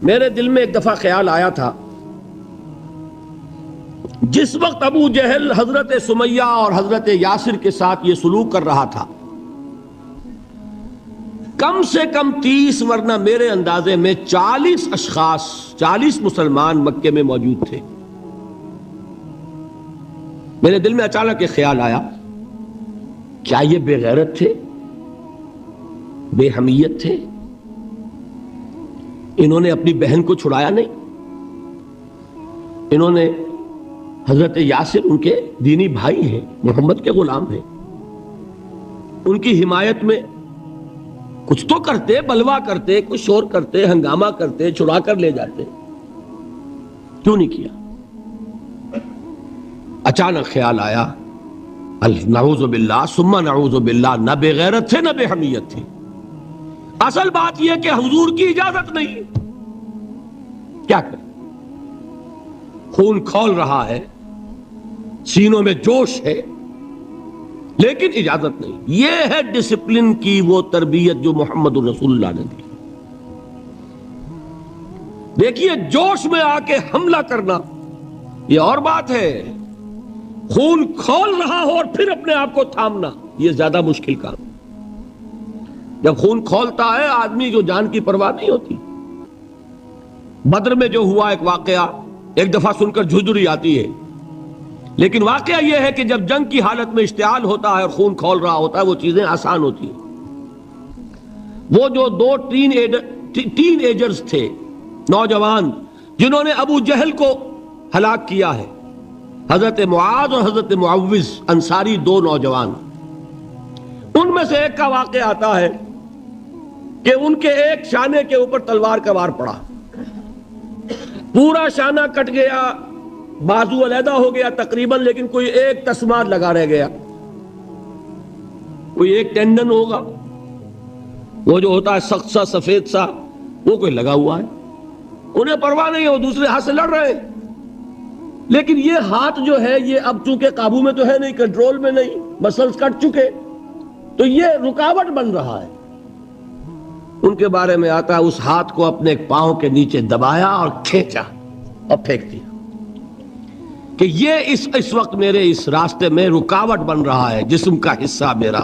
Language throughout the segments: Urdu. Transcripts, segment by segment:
میرے دل میں ایک دفعہ خیال آیا تھا، جس وقت ابو جہل حضرت سمیہ اور حضرت یاسر کے ساتھ یہ سلوک کر رہا تھا، کم سے کم 30 ورنہ میرے اندازے میں 40 اشخاص، 40 مسلمان مکے میں موجود تھے۔ میرے دل میں اچانک ایک خیال آیا، کیا یہ بے غیرت تھے، بے حمیت تھے؟ انہوں نے اپنی بہن کو چھڑایا نہیں؟ انہوں نے حضرت یاسر ان کے دینی بھائی ہیں، محمد کے غلام ہیں، ان کی حمایت میں کچھ تو کرتے، بلوا کرتے، کچھ شور کرتے، ہنگامہ کرتے، چھڑا کر لے جاتے، کیوں نہیں کیا؟ اچانک خیال آیا، نعوذ باللہ ثم نعوذ باللہ، نہ بے غیرت تھے نہ بے حمیت تھے، اصل بات یہ کہ حضور کی اجازت نہیں۔ کیا کریں؟ خون کھول رہا ہے، سینوں میں جوش ہے، لیکن اجازت نہیں۔ یہ ہے ڈسپلن کی وہ تربیت جو محمد رسول اللہ نے دی۔ دیکھیے، جوش میں آ کے حملہ کرنا یہ اور بات ہے، خون کھول رہا ہو اور پھر اپنے آپ کو تھامنا یہ زیادہ مشکل کام۔ جب خون کھولتا ہے آدمی جو جان کی پرواہ نہیں ہوتی۔ بدر میں جو ہوا ایک واقعہ ایک دفعہ سن کر جھجری آتی ہے، لیکن واقعہ یہ ہے کہ جب جنگ کی حالت میں اشتعال ہوتا ہے اور خون کھول رہا ہوتا ہے وہ چیزیں آسان ہوتی ہیں۔ وہ جو 2 ٹین ایجرز تھے، نوجوان، جنہوں نے ابو جہل کو ہلاک کیا ہے، حضرت معاذ اور حضرت معوذ، انصاری 2 نوجوان، ان میں سے ایک کا واقعہ آتا ہے کہ ان کے ایک شانے کے اوپر تلوار کا وار پڑا، پورا شانہ کٹ گیا، بازو علیحدہ ہو گیا تقریباً، لیکن کوئی ایک تسمہ لگا رہ گیا، کوئی ایک ٹینڈن ہوگا، وہ جو ہوتا ہے سخت سا سفید سا، وہ کوئی لگا ہوا ہے، انہیں پرواہ نہیں ہے، وہ دوسرے ہاتھ سے لڑ رہے ہیں، لیکن یہ ہاتھ جو ہے یہ اب چونکہ قابو میں تو ہے نہیں، کنٹرول میں نہیں، مسلز کٹ چکے، تو یہ رکاوٹ بن رہا ہے۔ ان کے بارے میں آتا ہے اس ہاتھ کو اپنے پاؤں کے نیچے دبایا اور کھینچا اور پھینک دیا کہ یہ اس وقت میرے اس راستے میں رکاوٹ بن رہا ہے، جسم کا حصہ میرا۔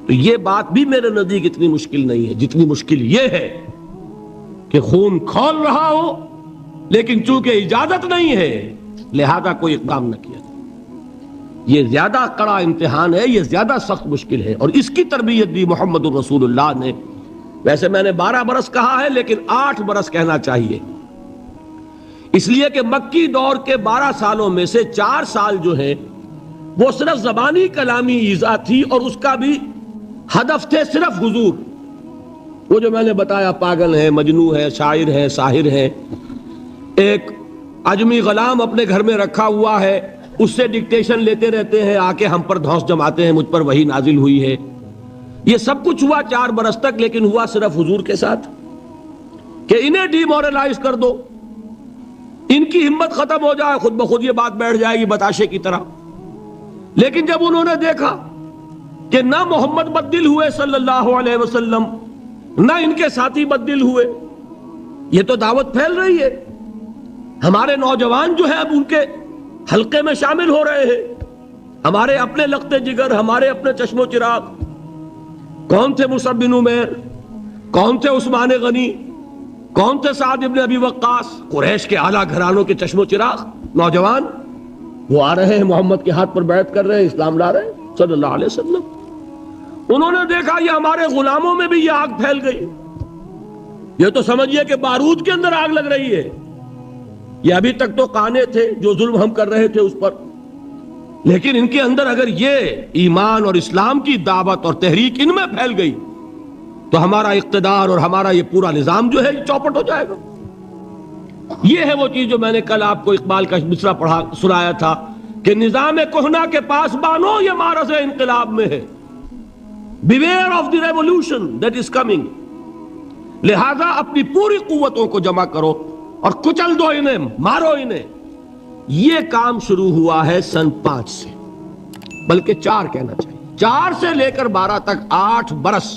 تو یہ بات بھی میرے نزدیک اتنی مشکل نہیں ہے جتنی مشکل یہ ہے کہ خون کھول رہا ہو لیکن چونکہ اجازت نہیں ہے لہذا کوئی اقدام نہ کیا۔ یہ زیادہ کڑا امتحان ہے، یہ زیادہ سخت مشکل ہے، اور اس کی تربیت دی محمد الرسول اللہ نے۔ ویسے میں نے 12 برس کہا ہے لیکن 8 برس کہنا چاہیے، اس لیے کہ مکی دور کے 12 سالوں میں سے 4 سال جو ہیں وہ صرف زبانی کلامی ایذا تھی، اور اس کا بھی ہدف تھے صرف حضور۔ وہ جو میں نے بتایا پاگل ہے، مجنوں ہے، شاعر ہے، ساحر ہے، ایک عجمی غلام اپنے گھر میں رکھا ہوا ہے، اس سے ڈکٹیشن لیتے رہتے ہیں، آ کے ہم پر دھوس جماتے ہیں، مجھ پر وحی نازل ہوئی ہے۔ یہ سب کچھ ہوا 4 برس تک، لیکن ہوا صرف حضور کے ساتھ کہ انہیں ڈی مورلائز کر دو، ان کی ہمت ختم ہو جائے، خود بخود یہ بات بیٹھ جائے گی بتاشے کی طرح۔ لیکن جب انہوں نے دیکھا کہ نہ محمد بدل ہوئے صلی اللہ علیہ وسلم، نہ ان کے ساتھی بدل ہوئے، یہ تو دعوت پھیل رہی ہے، ہمارے نوجوان جو ہے اب ان کے حلقے میں شامل ہو رہے ہیں، ہمارے اپنے لختے جگر، ہمارے اپنے چشم و چراغ، کون تھے مصعب بن عمیر، کون تھے عثمان غنی، کون تھے سعد ابن ابی وقاص، قریش کے اعلیٰ گھرانوں کے چشم و چراغ نوجوان، وہ آ رہے ہیں محمد کے ہاتھ پر بیعت کر رہے ہیں، اسلام لا رہے ہیں صلی اللہ علیہ وسلم۔ انہوں نے دیکھا یہ ہمارے غلاموں میں بھی یہ آگ پھیل گئی، یہ تو سمجھیے کہ بارود کے اندر آگ لگ رہی ہے۔ یہ ابھی تک تو قانے تھے جو ظلم ہم کر رہے تھے اس پر، لیکن ان کے اندر اگر یہ ایمان اور اسلام کی دعوت اور تحریک ان میں پھیل گئی تو ہمارا اقتدار اور ہمارا یہ پورا نظام جو ہے چوپٹ ہو جائے گا۔ یہ ہے وہ چیز جو میں نے کل آپ کو اقبال کا مصرع سنایا تھا کہ نظام کہنا کے پاس بانو یہ معرض انقلاب میں ہے، beware of the revolution that is coming. لہذا اپنی پوری قوتوں کو جمع کرو اور کچل دو انہیں، مارو انہیں۔ یہ کام شروع ہوا ہے سن 5 سے، بلکہ 4 کہنا چاہیے، 4 سے لے کر 12 تک 8 برس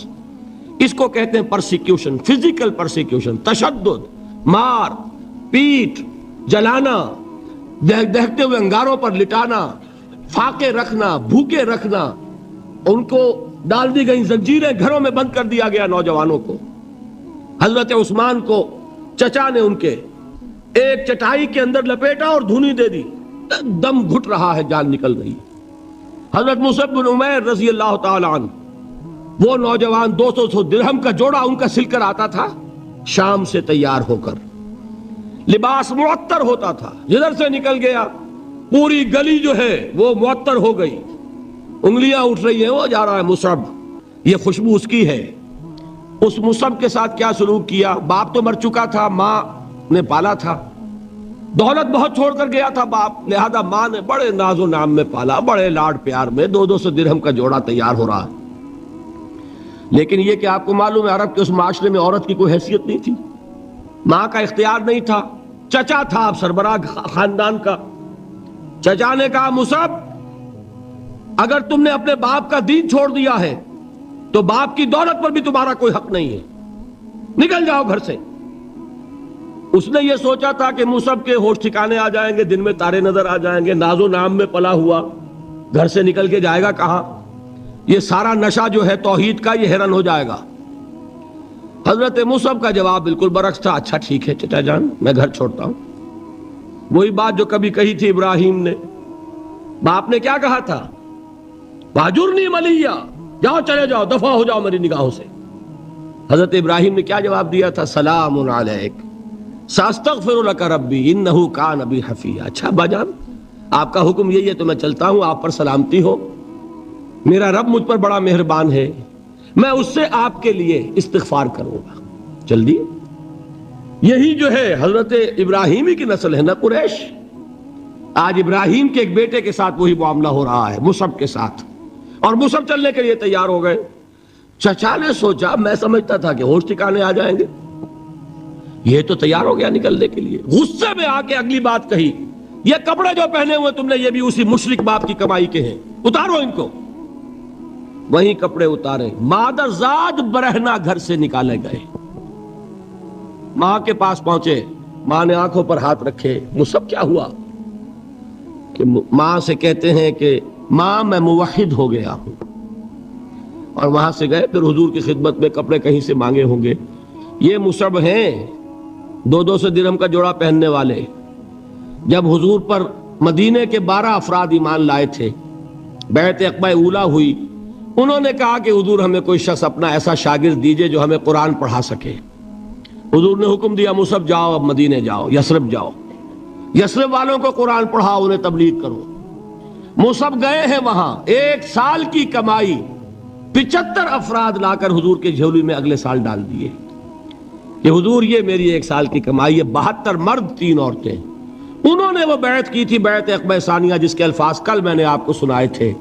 اس کو کہتے ہیں پرسیکیوشن، فزیکل پرسیکیوشن، تشدد، مار پیٹ، جلانا، دہتے ہوئے انگاروں پر لٹانا، فاقے رکھنا، بھوکے رکھنا، ان کو ڈال دی گئی زنجیریں، گھروں میں بند کر دیا گیا نوجوانوں کو۔ حضرت عثمان کو چچا نے ان کے ایک چٹائی کے اندر لپیٹا اور دھونی دے دی، دم گھٹ رہا ہے، جان نکل رہی۔ حضرت مصعب بن عمیر رضی اللہ تعالی عنہ، وہ نوجوان 200 درہم کا جوڑا ان کا سل کر آتا تھا شام سے تیار ہو کر، لباس معطر ہوتا تھا، جدھر سے نکل گیا پوری گلی جو ہے وہ معطر ہو گئی، انگلیاں اٹھ رہی ہیں، وہ جا رہا ہے مصعب، یہ خوشبو اس کی ہے۔ اس مصعب کے ساتھ کیا سلوک کیا؟ باپ تو مر چکا تھا، ماں نے پالا تھا، دولت بہت چھوڑ کر گیا تھا باپ، لہذا ماں نے بڑے ناز و نام میں پالا، بڑے لاڈ پیار میں، 200 درہم کا جوڑا تیار ہو رہا۔ لیکن یہ کہ آپ کو معلوم ہے عرب کے اس معاشرے میں عورت کی کوئی حیثیت نہیں تھی، ماں کا اختیار نہیں تھا، چچا تھا آپ سربراہ خاندان کا۔ چچا نے کہا مصعب، اگر تم نے اپنے باپ کا دین چھوڑ دیا ہے تو باپ کی دولت پر بھی تمہارا کوئی حق نہیں ہے، نکل جاؤ گھر سے۔ اس نے یہ سوچا تھا کہ مصعب کے ہوش ٹھکانے آ جائیں گے، دن میں تارے نظر آ جائیں گے، ناز و نام میں پلا ہوا گھر سے نکل کے جائے گا کہاں، یہ سارا نشہ جو ہے توحید کا یہ حیران ہو جائے گا۔ حضرت مصعب کا جواب بالکل برعکس تھا، اچھا ٹھیک ہے چچا جان، میں گھر چھوڑتا ہوں۔ وہی بات جو کبھی کہی تھی ابراہیم نے، باپ نے کیا کہا تھا؟ واجرنی ملیہ، جاؤ چلے جاؤ، دفع ہو جاؤ میری نگاہوں سے۔ حضرت ابراہیم نے کیا جواب دیا تھا؟ سلام علیک ساستغفر لک ربی انہ کان بی حفیہ۔ اچھا ابا جان، آپ کا حکم یہی ہے تو میں چلتا ہوں، آپ پر سلامتی ہو، میرا رب مجھ پر بڑا مہربان ہے، میں اس سے آپ کے لیے استغفار کروں گا۔ چل دیے۔ یہی جو ہے حضرت ابراہیمی کی نسل ہے نا قریش۔ آج ابراہیم کے ایک بیٹے کے ساتھ وہی معاملہ ہو رہا ہے، مصعب کے ساتھ، اور مصعب چلنے کے لیے تیار ہو گئے۔ چچا نے سوچا، میں سمجھتا تھا کہ ہوش ٹھکانے آ جائیں گے، یہ تو تیار ہو گیا نکلنے کے لیے۔ غصے میں آ کے اگلی بات کہی، یہ کپڑے جو پہنے ہوئے تم نے یہ بھی اسی مشرک باپ کی کمائی کے ہیں، اتارو ان کو۔ وہیں کپڑے اتارے، مادر زاد برہنہ گھر سے نکالے گئے۔ ماں کے پاس پہنچے، ماں نے آنکھوں پر ہاتھ رکھے، مصعب کیا ہوا؟ کہ ماں سے کہتے ہیں کہ ماں میں موحد ہو گیا ہوں، اور وہاں سے گئے، پھر حضور کی خدمت میں کپڑے کہیں سے مانگے ہوں گے۔ یہ مصعب ہیں 200 درہم کا جوڑا پہننے والے۔ جب حضور پر مدینے کے 12 افراد ایمان لائے تھے، بیعت عقبہ اولیٰ ہوئی، انہوں نے کہا کہ حضور ہمیں کوئی شخص اپنا ایسا شاگرد دیجئے جو ہمیں قرآن پڑھا سکے۔ حضور نے حکم دیا مصعب جاؤ، اب مدینے جاؤ، یثرب جاؤ، یثرب والوں کو قرآن پڑھاؤ، انہیں تبلیغ کرو۔ مصعب گئے ہیں وہاں، 1 سال کی کمائی 75 افراد لا کر حضور کے جھولی میں اگلے سال ڈال دیے کہ حضور یہ میری 1 سال کی کمائی ہے۔ 72 مرد 3 عورتیں، انہوں نے وہ بیعت کی تھی، بیعت عقبہ ثانیہ، جس کے الفاظ کل میں نے آپ کو سنائے تھے۔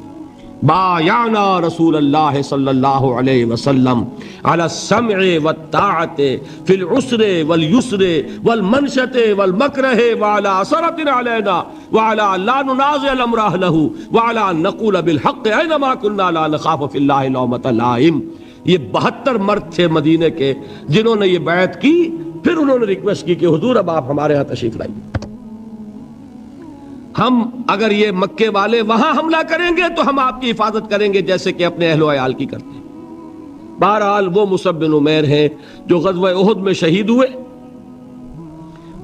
بایعنا رسول اللہ صلی اللہ علیہ وسلم علی السمع والطاعت فی العسر والیسر والمنشط والمکرہ وعلی اثرۃ علینا وعلی لا ننازع الامر اہلہ وعلی ان نقول بالحق اینما کنا لا نخاف فی اللہ لومۃ لائم۔ یہ 72 مرد تھے مدینے کے جنہوں نے یہ بیعت کی، پھر انہوں نے ریکویسٹ کی کہ حضور اب آپ ہمارے ہاں تشریف لائیے، ہم اگر یہ مکے والے وہاں حملہ کریں گے تو ہم آپ کی حفاظت کریں گے جیسے کہ اپنے اہل و عیال کی کرتے ہیں۔ بہرحال وہ مصعب بن عمیر ہیں جو غزوہ احد میں شہید ہوئے،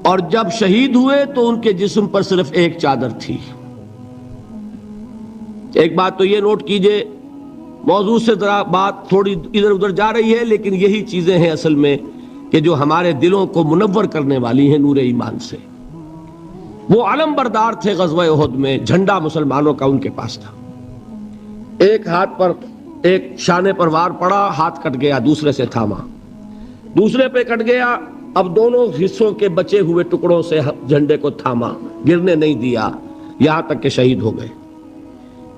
اور جب شہید ہوئے تو ان کے جسم پر صرف ایک چادر تھی۔ ایک بات تو یہ نوٹ کیجئے، موضوع سے ذرا بات تھوڑی ادھر ادھر جا رہی ہے، لیکن یہی چیزیں ہیں اصل میں کہ جو ہمارے دلوں کو منور کرنے والی ہیں نور ایمان سے۔ وہ علم بردار تھے غزوہ احد میں، جھنڈا مسلمانوں کا ان کے پاس تھا۔ ایک ہاتھ پر ایک شانے پر وار پڑا، ہاتھ کٹ گیا، دوسرے سے تھاما، دوسرے پہ کٹ گیا، اب دونوں حصوں کے بچے ہوئے ٹکڑوں سے جھنڈے کو تھاما، گرنے نہیں دیا، یہاں تک کہ شہید ہو گئے۔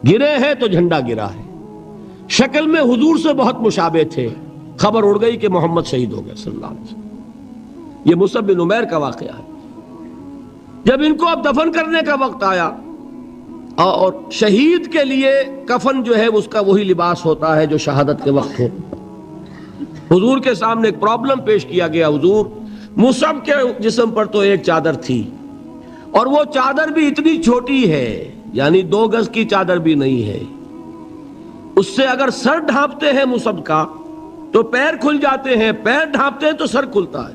گرے ہیں تو جھنڈا گرا ہے۔ شکل میں حضور سے بہت مشابہ تھے، خبر اڑ گئی کہ محمد شہید ہو گئے صلی اللہ علیہ وسلم۔ یہ مصعب بن عمیر کا واقعہ ہے۔ جب ان کو اب دفن کرنے کا وقت آیا، اور شہید کے لیے کفن جو ہے اس کا وہی لباس ہوتا ہے جو شہادت کے وقت ہو، حضور کے سامنے ایک پرابلم پیش کیا گیا. حضور مصعب کے جسم پر تو ایک چادر تھی اور وہ چادر بھی اتنی چھوٹی ہے، یعنی 2 گز کی چادر بھی نہیں ہے. اس سے اگر سر ڈھانپتے ہیں مصعب کا تو پیر کھل جاتے ہیں، پیر ڈھانپتے ہیں تو سر کھلتا ہے.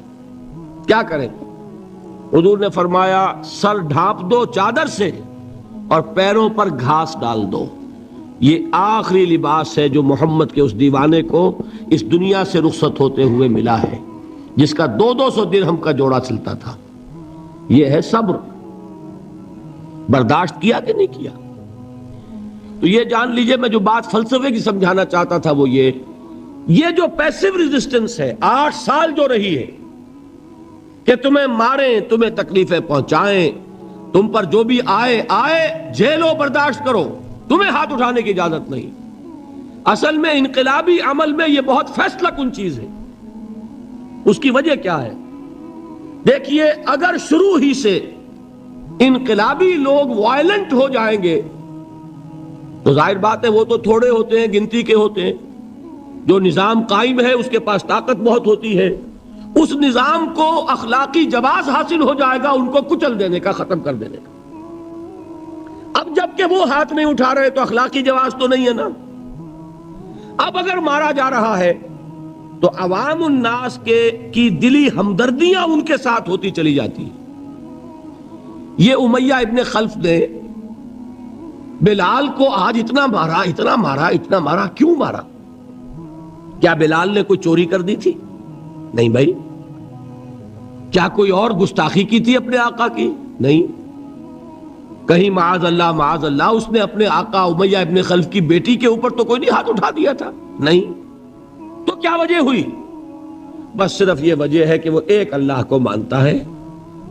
کیا کریں؟ حضور نے فرمایا سر ڈھانپ دو چادر سے اور پیروں پر گھاس ڈال دو. یہ آخری لباس ہے جو محمد کے اس دیوانے کو اس دنیا سے رخصت ہوتے ہوئے ملا ہے، جس کا 200 درہم کا جوڑا چلتا تھا. یہ ہے صبر. برداشت کیا کہ نہیں کیا؟ تو یہ جان لیجئے، میں جو بات فلسفے کی سمجھانا چاہتا تھا وہ یہ جو پیسیو ریزسٹنس ہے 8 سال جو رہی ہے کہ تمہیں ماریں، تمہیں تکلیفیں پہنچائیں، تم پر جو بھی آئے جھیلو، برداشت کرو، تمہیں ہاتھ اٹھانے کی اجازت نہیں. اصل میں انقلابی عمل میں یہ بہت فیصلہ کن چیز ہے. اس کی وجہ کیا ہے؟ دیکھیے، اگر شروع ہی سے انقلابی لوگ وائلنٹ ہو جائیں گے تو ظاہر بات ہے وہ تو تھوڑے ہوتے ہیں، گنتی کے ہوتے ہیں. جو نظام قائم ہے اس کے پاس طاقت بہت ہوتی ہے، اس نظام کو اخلاقی جواز حاصل ہو جائے گا ان کو کچل دینے کا، ختم کر دینے کا. اب جب کہ وہ ہاتھ نہیں اٹھا رہے تو اخلاقی جواز تو نہیں ہے نا. اب اگر مارا جا رہا ہے تو عوام الناس کی دلی ہمدردیاں ان کے ساتھ ہوتی چلی جاتی. یہ امیہ ابن خلف نے بلال کو آج اتنا مارا، کیوں مارا؟ کیا بلال نے کوئی چوری کر دی تھی؟ نہیں بھائی. کیا کوئی اور گستاخی کی تھی اپنے آقا کی؟ نہیں. کہیں معاذ اللہ اس نے اپنے آقا امیہ ابن خلف کی بیٹی کے اوپر تو کوئی نہیں ہاتھ اٹھا دیا تھا؟ نہیں. تو کیا وجہ ہوئی؟ بس صرف یہ وجہ ہے کہ وہ ایک اللہ کو مانتا ہے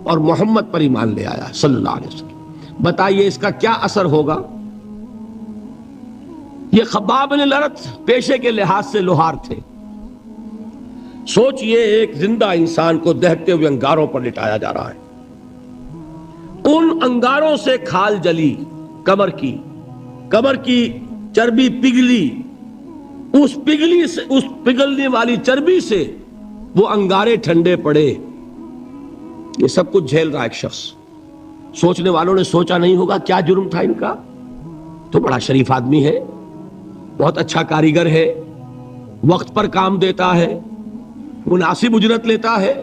اور محمد پر ایمان لے آیا صلی اللہ علیہ وسلم. بتائیے اس کا کیا اثر ہوگا؟ یہ خباب بن الارت پیشے کے لحاظ سے لوہار تھے. سوچئے ایک زندہ انسان کو دہتے ہوئے انگاروں پر لٹایا جا رہا ہے. ان انگاروں سے کھال جلی، کمر کی چربی پگھلی، اس پگھلنے والی چربی سے وہ انگارے ٹھنڈے پڑے. یہ سب کچھ جھیل رہا ایک شخص. سوچنے والوں نے سوچا نہیں ہوگا کیا جرم تھا ان کا؟ تو بڑا شریف آدمی ہے، بہت اچھا کاریگر ہے، وقت پر کام دیتا ہے، مناسب اجرت لیتا ہے.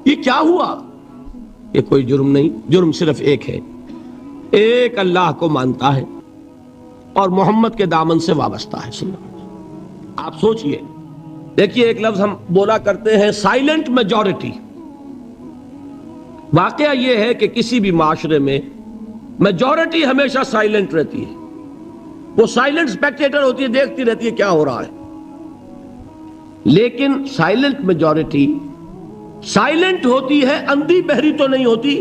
یہ کیا ہوا؟ یہ کوئی جرم نہیں. جرم صرف ایک ہے، ایک اللہ کو مانتا ہے اور محمد کے دامن سے وابستہ ہے. آپ سوچئے، دیکھیے ایک لفظ ہم بولا کرتے ہیں سائلنٹ میجورٹی. واقعہ یہ ہے کہ کسی بھی معاشرے میں میجورٹی ہمیشہ سائلنٹ رہتی ہے. وہ سائلنٹ اسپیکٹیٹر ہوتی ہے، دیکھتی رہتی ہے کیا ہو رہا ہے. لیکن سائلنٹ میجورٹی سائلنٹ ہوتی ہے، اندھی بہری تو نہیں ہوتی.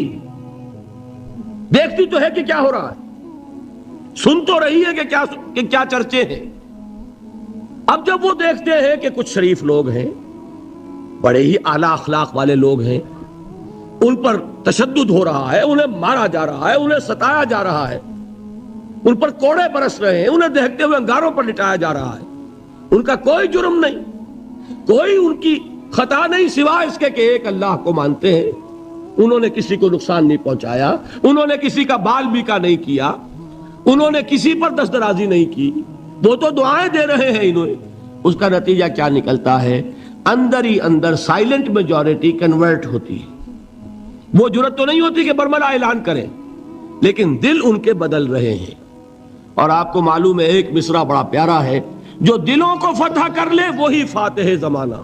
دیکھتی تو ہے کہ کیا ہو رہا ہے، سن تو رہی ہے کہ کیا چرچے ہیں. اب جب وہ دیکھتے ہیں کہ کچھ شریف لوگ ہیں، بڑے ہی اعلیٰ اخلاق والے لوگ ہیں، ان پر تشدد ہو رہا ہے، انہیں مارا جا رہا ہے، انہیں ستایا جا رہا ہے، ان پر کوڑے برس رہے ہیں، انہیں دہتے ہوئے انگاروں پر لٹایا جا رہا ہے، ان کا کوئی جرم نہیں، کوئی ان کی خطا نہیں، سوائے اس کے کہ ایک اللہ کو مانتے ہیں. انہوں نے کسی کو نقصان نہیں پہنچایا، انہوں نے کسی کا بال بیکا نہیں کیا، انہوں نے کسی پر دست درازی نہیں کی، وہ تو دعائیں دے رہے ہیں انہیں. اس کا نتیجہ کیا نکلتا ہے؟ اندر ہی اندر سائلنٹ میجورٹی کنورٹ ہوتی ہے. وہ جرت تو نہیں ہوتی کہ برملا اعلان کریں، لیکن دل ان کے بدل رہے ہیں. اور آپ کو معلوم ہے ایک مصرع بڑا پیارا ہے، جو دلوں کو فتح کر لے وہی فاتح زمانہ.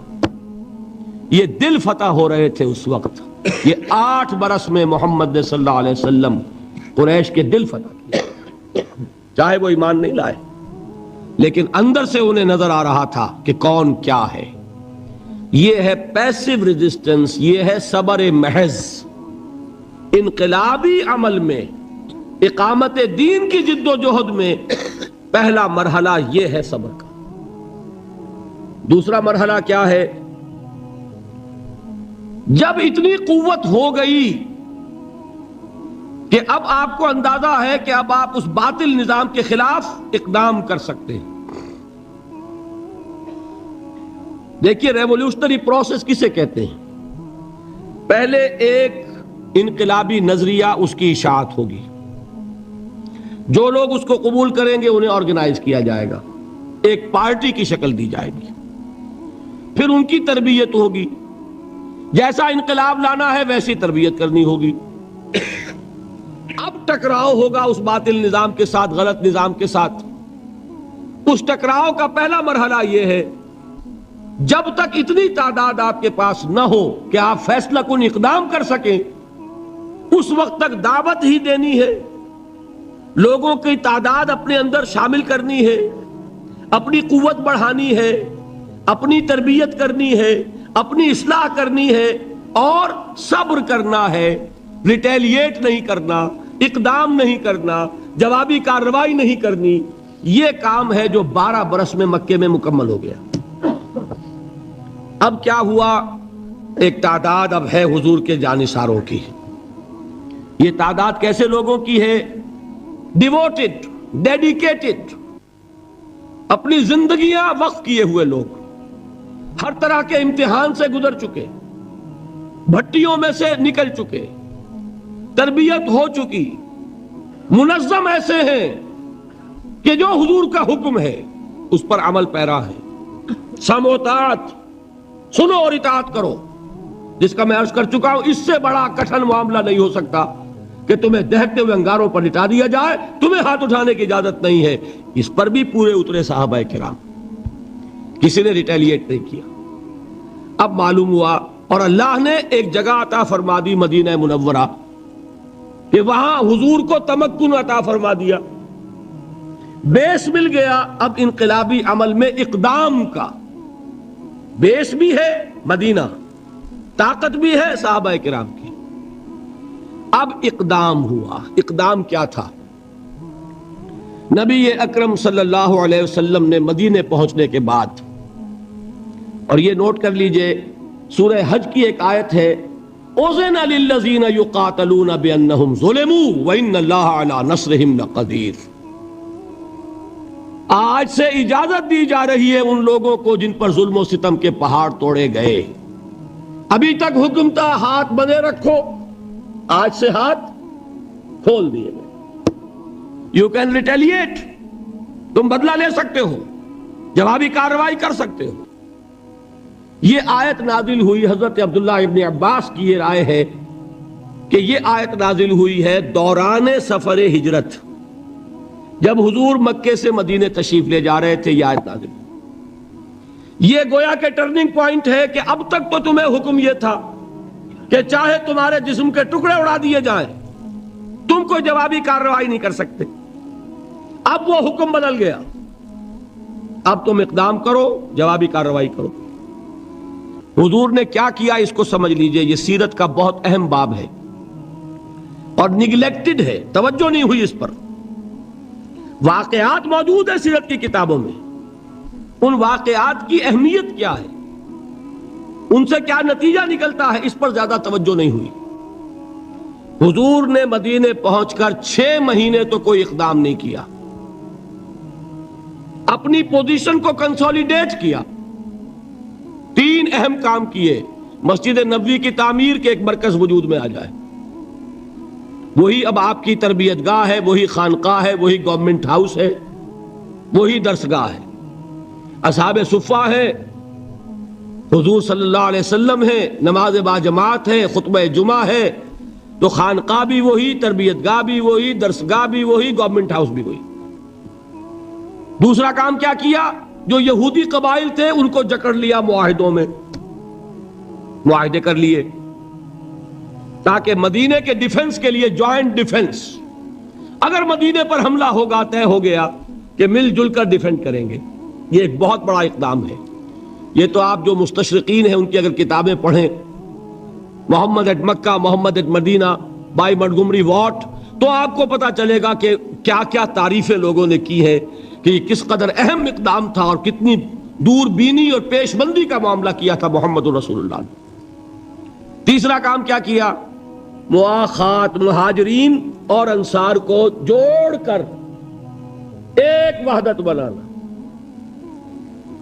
یہ دل فتح ہو رہے تھے اس وقت. یہ 8 برس میں محمد صلی اللہ علیہ وسلم قریش کے دل فتح کیے، چاہے وہ ایمان نہیں لائے، لیکن اندر سے انہیں نظر آ رہا تھا کہ کون کیا ہے. یہ ہے پیسیو ریزسٹنس، یہ ہے صبر محض. انقلابی عمل میں، اقامت دین کی جد و جہد میں پہلا مرحلہ یہ ہے صبر کا. دوسرا مرحلہ کیا ہے؟ جب اتنی قوت ہو گئی کہ اب آپ کو اندازہ ہے کہ اب آپ اس باطل نظام کے خلاف اقدام کر سکتے ہیں. دیکھیے ریولیوشنری پروسیس کسے کہتے ہیں؟ پہلے ایک انقلابی نظریہ، اس کی اشاعت ہوگی، جو لوگ اس کو قبول کریں گے انہیں آرگنائز کیا جائے گا، ایک پارٹی کی شکل دی جائے گی، پھر ان کی تربیت ہوگی، جیسا انقلاب لانا ہے ویسی تربیت کرنی ہوگی۔ اب ٹکراؤ ہوگا اس باطل نظام کے ساتھ، غلط نظام کے ساتھ۔ اس ٹکراؤ کا پہلا مرحلہ یہ ہے، جب تک اتنی تعداد آپ کے پاس نہ ہو کہ آپ فیصلہ کن اقدام کر سکیں، اس وقت تک دعوت ہی دینی ہے، لوگوں کی تعداد اپنے اندر شامل کرنی ہے، اپنی قوت بڑھانی ہے، اپنی تربیت کرنی ہے، اپنی اصلاح کرنی ہے، اور صبر کرنا ہے، ریٹیلیٹ نہیں کرنا، اقدام نہیں کرنا، جوابی کارروائی نہیں کرنی۔ یہ کام ہے جو 12 برس میں مکے میں مکمل ہو گیا۔ اب کیا ہوا؟ ایک تعداد اب ہے حضور کے جانثاروں کی۔ یہ تعداد کیسے لوگوں کی ہے؟ ڈیووٹڈ، ڈیڈیکیٹڈ، اپنی زندگیاں وقف کیے ہوئے لوگ، ہر طرح کے امتحان سے گزر چکے، بھٹیوں میں سے نکل چکے، تربیت ہو چکی، منظم ایسے ہیں کہ جو حضور کا حکم ہے اس پر عمل پیرا ہے۔ سم و طاعت، سنو اور اطاعت کرو، جس کا میں عرض کر چکا ہوں، اس سے بڑا کٹھن معاملہ نہیں ہو سکتا کہ تمہیں دہتے ہوئے انگاروں پر لٹا دیا جائے، تمہیں ہاتھ اٹھانے کی اجازت نہیں ہے۔ اس پر بھی پورے اترے صحابہ کرام، کسی نے ریٹیلیٹ نہیں کیا۔ اب معلوم ہوا، اور اللہ نے ایک جگہ عطا فرما دی مدینہ منورہ، کہ وہاں حضور کو تمکن عطا فرما دیا، بیس مل گیا اب انقلابی عمل میں اقدام کا۔ بیس بھی ہے مدینہ، طاقت بھی ہے صحابہ کرام کی۔ اب اقدام ہوا۔ اقدام کیا تھا؟ نبی اکرم صلی اللہ علیہ وسلم نے مدینے پہنچنے کے بعد، اور یہ نوٹ کر لیجئے، سورہ حج کی ایک آیت ہے، اذن للذین یقاتلون بانہم ظلموا وان اللہ علی نصرہم لقدیر۔ آج سے اجازت دی جا رہی ہے ان لوگوں کو جن پر ظلم و ستم کے پہاڑ توڑے گئے۔ ابھی تک حکم تھا ہاتھ بندے رکھو، آج سے ہاتھ کھول دیے گئے۔ یو کین ریٹیلیٹ، تم بدلہ لے سکتے ہو، جوابی کارروائی کر سکتے ہو۔ یہ آیت نازل ہوئی، حضرت عبداللہ ابن عباس کی یہ رائے ہے کہ یہ آیت نازل ہوئی ہے دوران سفر ہجرت، جب حضور مکے سے مدینے تشریف لے جا رہے تھے۔ یہ آیت نازل ہوئی، یہ گویا کہ ٹرننگ پوائنٹ ہے کہ اب تک تو تمہیں حکم یہ تھا کہ چاہے تمہارے جسم کے ٹکڑے اڑا دیے جائیں، تم کوئی جوابی کارروائی نہیں کر سکتے۔ اب وہ حکم بدل گیا، اب تم اقدام کرو، جوابی کارروائی کرو۔ حضور نے کیا کیا اس کو سمجھ لیجئے، یہ سیرت کا بہت اہم باب ہے اور نگلیکٹڈ ہے، توجہ نہیں ہوئی اس پر۔ واقعات موجود ہیں سیرت کی کتابوں میں، ان واقعات کی اہمیت کیا ہے، ان سے کیا نتیجہ نکلتا ہے، اس پر زیادہ توجہ نہیں ہوئی۔ حضور نے مدینے پہنچ کر 6 مہینے تو کوئی اقدام نہیں کیا، اپنی پوزیشن کو کنسولیڈیٹ کیا۔ 3 اہم کام کیے، مسجد نبوی کی تعمیر کے ایک مرکز وجود میں آ جائے، وہی اب آپ کی تربیت گاہ ہے، وہی خانقاہ ہے، وہی گورنمنٹ ہاؤس ہے، وہی درسگاہ ہے، اصحاب صفہ ہے، حضور صلی اللہ علیہ وسلم ہے، نماز با جماعت ہے، خطبہ جمعہ ہے، تو خانقاہ بھی وہی، تربیت گاہ بھی وہی، درسگاہ بھی وہی، گورنمنٹ ہاؤس بھی وہی۔ دوسرا کام کیا کیا؟ جو یہودی قبائل تھے ان کو جکڑ لیا، معاہدوں میں معاہدے کر لیے، تاکہ مدینے کے ڈیفنس کے لیے جوائنٹ ڈیفنس، اگر مدینے پر حملہ ہوگا طے ہو گیا کہ مل جل کر ڈیفینڈ کریں گے۔ یہ ایک بہت بڑا اقدام ہے۔ یہ تو آپ جو مستشرقین ہیں ان کی اگر کتابیں پڑھیں، Muhammad at Mecca, Muhammad at Medina by Montgomery Watt, تو آپ کو پتا چلے گا کہ کیا کیا تعریفیں لوگوں نے کی ہے کہ یہ کس قدر اہم اقدام تھا اور کتنی دور بینی اور پیش بندی کا معاملہ کیا تھا محمد رسول اللہ نے۔ تیسرا کام کیا کیا؟ مواخات، مہاجرین اور انصار کو جوڑ کر ایک وحدت بنانا۔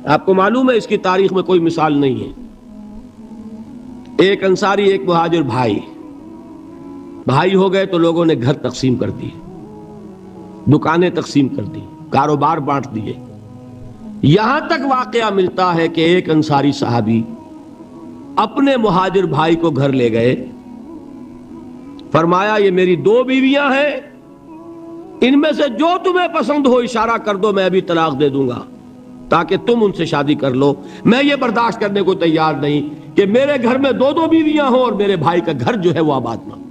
آپ کو معلوم ہے اس کی تاریخ میں کوئی مثال نہیں ہے. ایک انصاری ایک مہاجر بھائی ہو گئے تو لوگوں نے گھر تقسیم کر دیے, دکانیں تقسیم کر دی, کاروبار بانٹ دیے. یہاں تک واقعہ ملتا ہے کہ ایک انصاری صحابی اپنے مہاجر بھائی کو گھر لے گئے, فرمایا یہ میری 2 بیویاں ہیں, ان میں سے جو تمہیں پسند ہو اشارہ کر دو, میں ابھی طلاق دے دوں گا تاکہ تم ان سے شادی کر لو. میں یہ برداشت کرنے کو تیار نہیں کہ میرے گھر میں 2 بیویاں ہوں اور میرے بھائی کا گھر جو ہے وہ آباد نہ ہو.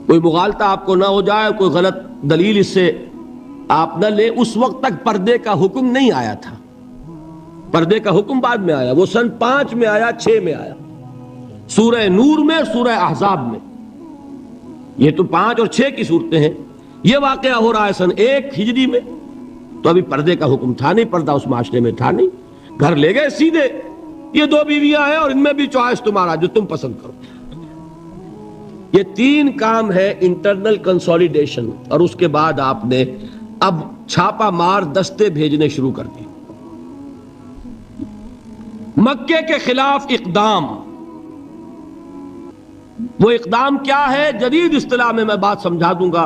کوئی مغالطہ آپ کو نہ ہو جائے, کوئی غلط دلیل اس سے آپ نہ لیں. اس وقت تک پردے کا حکم نہیں آیا تھا, پردے کا حکم بعد میں آیا, وہ سن 5 میں آیا, 6 میں آیا, سورہ نور میں, سورہ احزاب میں. یہ تو 5 اور 6 کی صورتیں ہیں. یہ واقعہ ہو رہا ہے سن 1 ہجری میں, تو ابھی پردے کا حکم تھا نہیں, پردہ اس معاشرے میں تھا نہیں. گھر لے گئے سیدھے, یہ 2 بیویاں ہیں اور ان میں بھی چوائس تمہارا, جو تم پسند کرو. یہ 3 کام ہے انٹرنل کنسولیڈیشن, اور اس کے بعد آپ نے اب چھاپا مار دستے بھیجنے شروع کر دی. مکے کے خلاف اقدام, وہ اقدام کیا ہے جدید اصطلاح میں بات سمجھا دوں گا.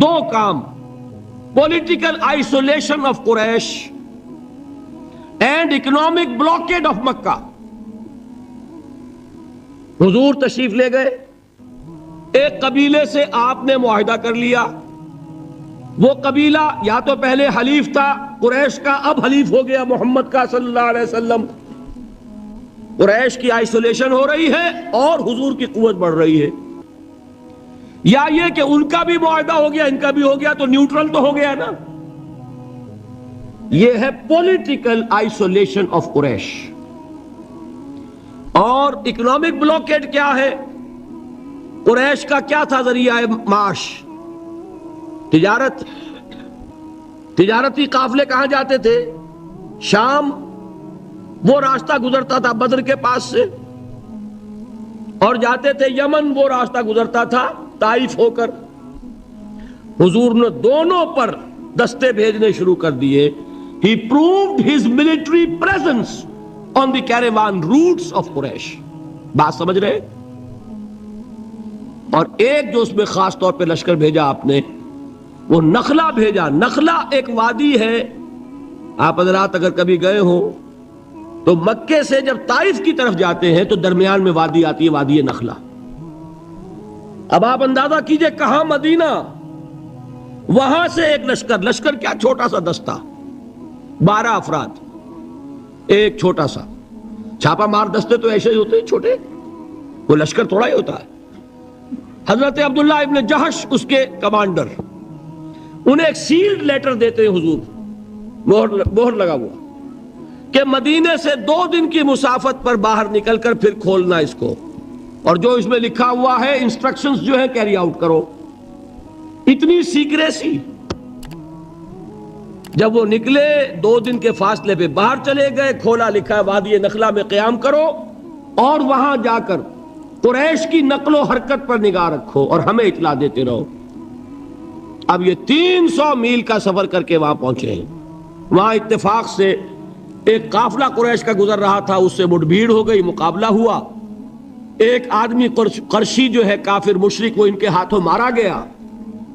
2 کام, political isolation of Quraysh and economic blockade of Mecca. حضور تشریف لے گئے, ایک قبیلے سے آپ نے معاہدہ کر لیا. وہ قبیلہ یا تو پہلے حلیف تھا قریش کا, اب حلیف ہو گیا محمد کا صلی اللہ علیہ وسلم. قریش کی آئسولیشن ہو رہی ہے اور حضور کی قوت بڑھ رہی ہے. یا یہ کہ ان کا بھی معاہدہ ہو گیا, ان کا بھی ہو گیا, تو نیوٹرل تو ہو گیا نا. یہ ہے پولیٹیکل آئسولیشن آف قریش. اور اکنامک بلاکیڈ کیا ہے؟ قریش کا کیا تھا ذریعہ معاش؟ تجارت. تجارتی قافلے کہاں جاتے تھے؟ شام. وہ راستہ گزرتا تھا بدر کے پاس سے, اور جاتے تھے یمن. وہ راستہ گزرتا تھا طائف ہو کر. حضور نے دونوں پر دستے بھیجنے شروع کر دیے. He proved his military presence on the caravan routes of Quraysh. بات سمجھ رہے؟ اور ایک جو اس میں خاص طور پہ لشکر بھیجا آپ نے, وہ نخلا بھیجا. نخلا ایک وادی ہے, آپ حضرات اگر کبھی گئے ہو تو مکے سے جب طائف کی طرف جاتے ہیں تو درمیان میں وادی آتی ہے, وادی نخلا. اب آپ اندازہ کیجئے کہاں مدینہ, وہاں سے ایک لشکر کیا چھوٹا سا دستہ, 12 افراد, ایک چھوٹا سا چھاپا مار دستے تو ایسے ہی ہوتے ہیں چھوٹے, وہ لشکر تھوڑا ہی ہوتا ہے. حضرت عبداللہ ابن جہش اس کے کمانڈر, انہیں ایک سیلڈ لیٹر دیتے ہیں حضور, مہر لگا ہوا, کہ مدینے سے 2 دن کی مسافت پر باہر نکل کر پھر کھولنا اس کو, اور جو اس میں لکھا ہوا ہے انسٹرکشنز جو ہے کیری آؤٹ کرو. اتنی سیکریسی. جب وہ نکلے 2 دن کے فاصلے پہ باہر چلے گئے, کھولا, لکھا ہے وادی نخلا میں قیام کرو اور وہاں جا کر قریش کی نقل و حرکت پر نگاہ رکھو اور ہمیں اطلاع دیتے رہو. اب یہ 300 میل کا سفر کر کے وہاں پہنچے ہیں. وہاں اتفاق سے ایک قافلہ قریش کا گزر رہا تھا, اس سے مٹ بھیڑ ہو گئی, مقابلہ ہوا. ایک آدمی قرشی جو ہے کافر مشرک, وہ ان کے ہاتھوں مارا گیا.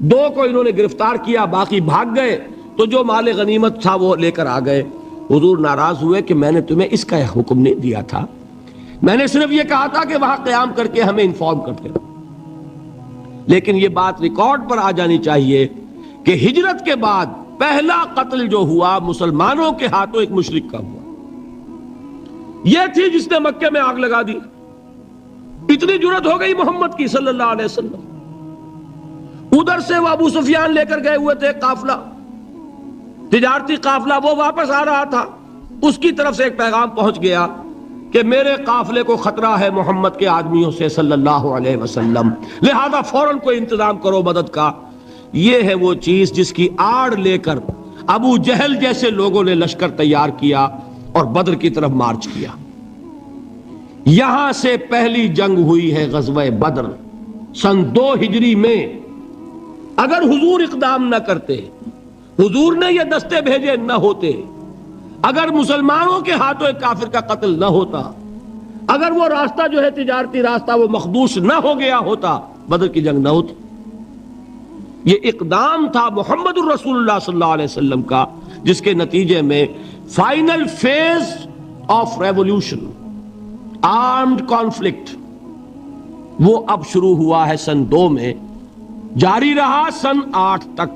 2 کو انہوں نے گرفتار کیا, باقی بھاگ گئے. تو جو مال غنیمت تھا وہ لے کر آ گئے. حضور ناراض ہوئے کہ میں نے تمہیں اس کا حکم نہیں دیا تھا, میں نے صرف یہ کہا تھا کہ وہاں قیام کر کے ہمیں انفارم کرتے رہو. لیکن یہ بات ریکارڈ پر آ جانی چاہیے کہ ہجرت کے بعد پہلا قتل جو ہوا مسلمانوں کے ہاتھوں ایک مشرک کا ہوا. یہ تھی جس نے مکے میں آگ لگا دی. اتنی جرت ہو گئی محمد کی صلی اللہ علیہ وسلم. ادھر سے وہ ابو سفیان لے کر گئے ہوئے تھے قافلہ, تجارتی قافلہ, وہ واپس آ رہا تھا. اس کی طرف سے ایک پیغام پہنچ گیا کہ میرے قافلے کو خطرہ ہے محمد کے آدمیوں سے صلی اللہ علیہ وسلم, لہذا فوراً کوئی انتظام کرو مدد کا. یہ ہے وہ چیز جس کی آڑ لے کر ابو جہل جیسے لوگوں نے لشکر تیار کیا اور بدر کی طرف مارچ کیا. یہاں سے پہلی جنگ ہوئی ہے غزوہ بدر سن 2 ہجری میں. اگر حضور اقدام نہ کرتے, حضور نے یہ دستے بھیجے نہ ہوتے، اگر مسلمانوں کے ہاتھوں ایک کافر کا قتل نہ ہوتا، اگر وہ راستہ جو ہے تجارتی راستہ وہ مخدوش نہ ہو گیا ہوتا، بدر کی جنگ نہ ہوتی۔ یہ اقدام تھا محمد الرسول اللہ صلی اللہ علیہ وسلم کا، جس کے نتیجے میں final phase of revolution, armed conflict, وہ اب شروع ہوا ہے سن 2 میں، جاری رہا سن 8 تک۔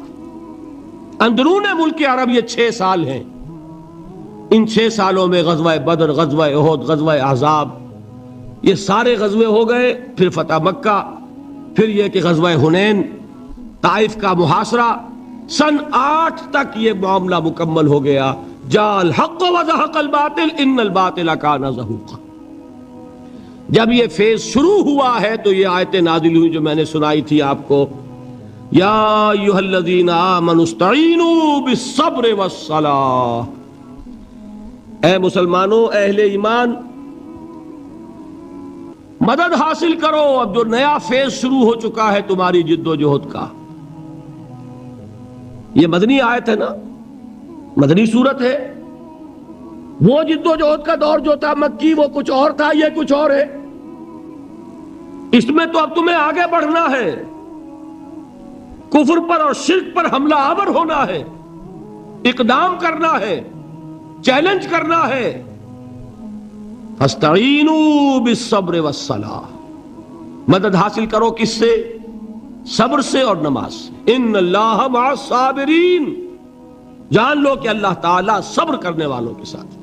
اندرون ملک عرب یہ 6 سال ہیں۔ ان 6 سالوں میں غزوہ بدر، غزوہ احد، غزوہ احزاب، یہ سارے غزوے ہو گئے، پھر فتح مکہ، پھر یہ کہ غزوہ حنین، طائف کا محاصرہ، سن 8 تک یہ معاملہ مکمل ہو گیا۔ جاء الحق وزهق الباطل ان الباطل کان زہوقا۔ جب یہ فیز شروع ہوا ہے تو یہ آیتیں نازل ہوئی جو میں نے سنائی تھی آپ کو، یا ایھا الذین آمنوا استعینوا بالصبر والصلاۃ، اے مسلمانوں، اہل ایمان، مدد حاصل کرو، اب جو نیا فیز شروع ہو چکا ہے تمہاری جد و جہد کا۔ یہ مدنی آیت ہے نا، مدنی صورت ہے۔ وہ جد و جہد کا دور جو تھا مکی وہ کچھ اور تھا، یہ کچھ اور ہے۔ اس میں تو اب تمہیں آگے بڑھنا ہے، کفر پر اور شرک پر حملہ آور ہونا ہے، اقدام کرنا ہے، چیلنج کرنا ہے۔ فاستعینوا بالصبر والصلاۃ، مدد حاصل کرو کس سے؟ صبر سے اور نماز سے۔ ان اللہ مع الصابرین، جان لو کہ اللہ تعالیٰ صبر کرنے والوں کے ساتھ۔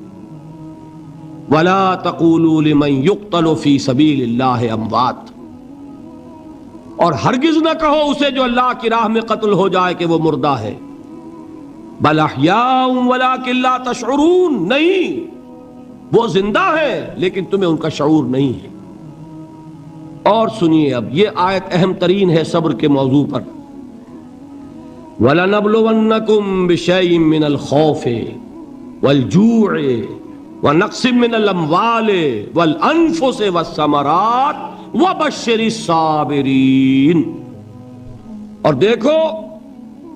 ولا تقولوا لمن يقتل في سبيل الله اموات، اور ہرگز نہ کہو اسے جو اللہ کی راہ میں قتل ہو جائے کہ وہ مردہ ہے۔ بل احیاء ولکن لا تشعرون، نہیں، وہ زندہ ہے لیکن تمہیں ان کا شعور نہیں ہے۔ اور سنیے اب یہ آیت اہم ترین ہے صبر کے موضوع پر۔ وَلَنَبْلُوَنَّكُمْ بِشَيْءٍ مِّنَ الْخَوْفِ وَالْجُوعِ وَنَقْصٍ مِّنَ الْأَمْوَالِ وَالْأَنفُسِ وَالثَّمَرَاتِ وَبَشِّرِ الصَّابِرِينَ، اور دیکھو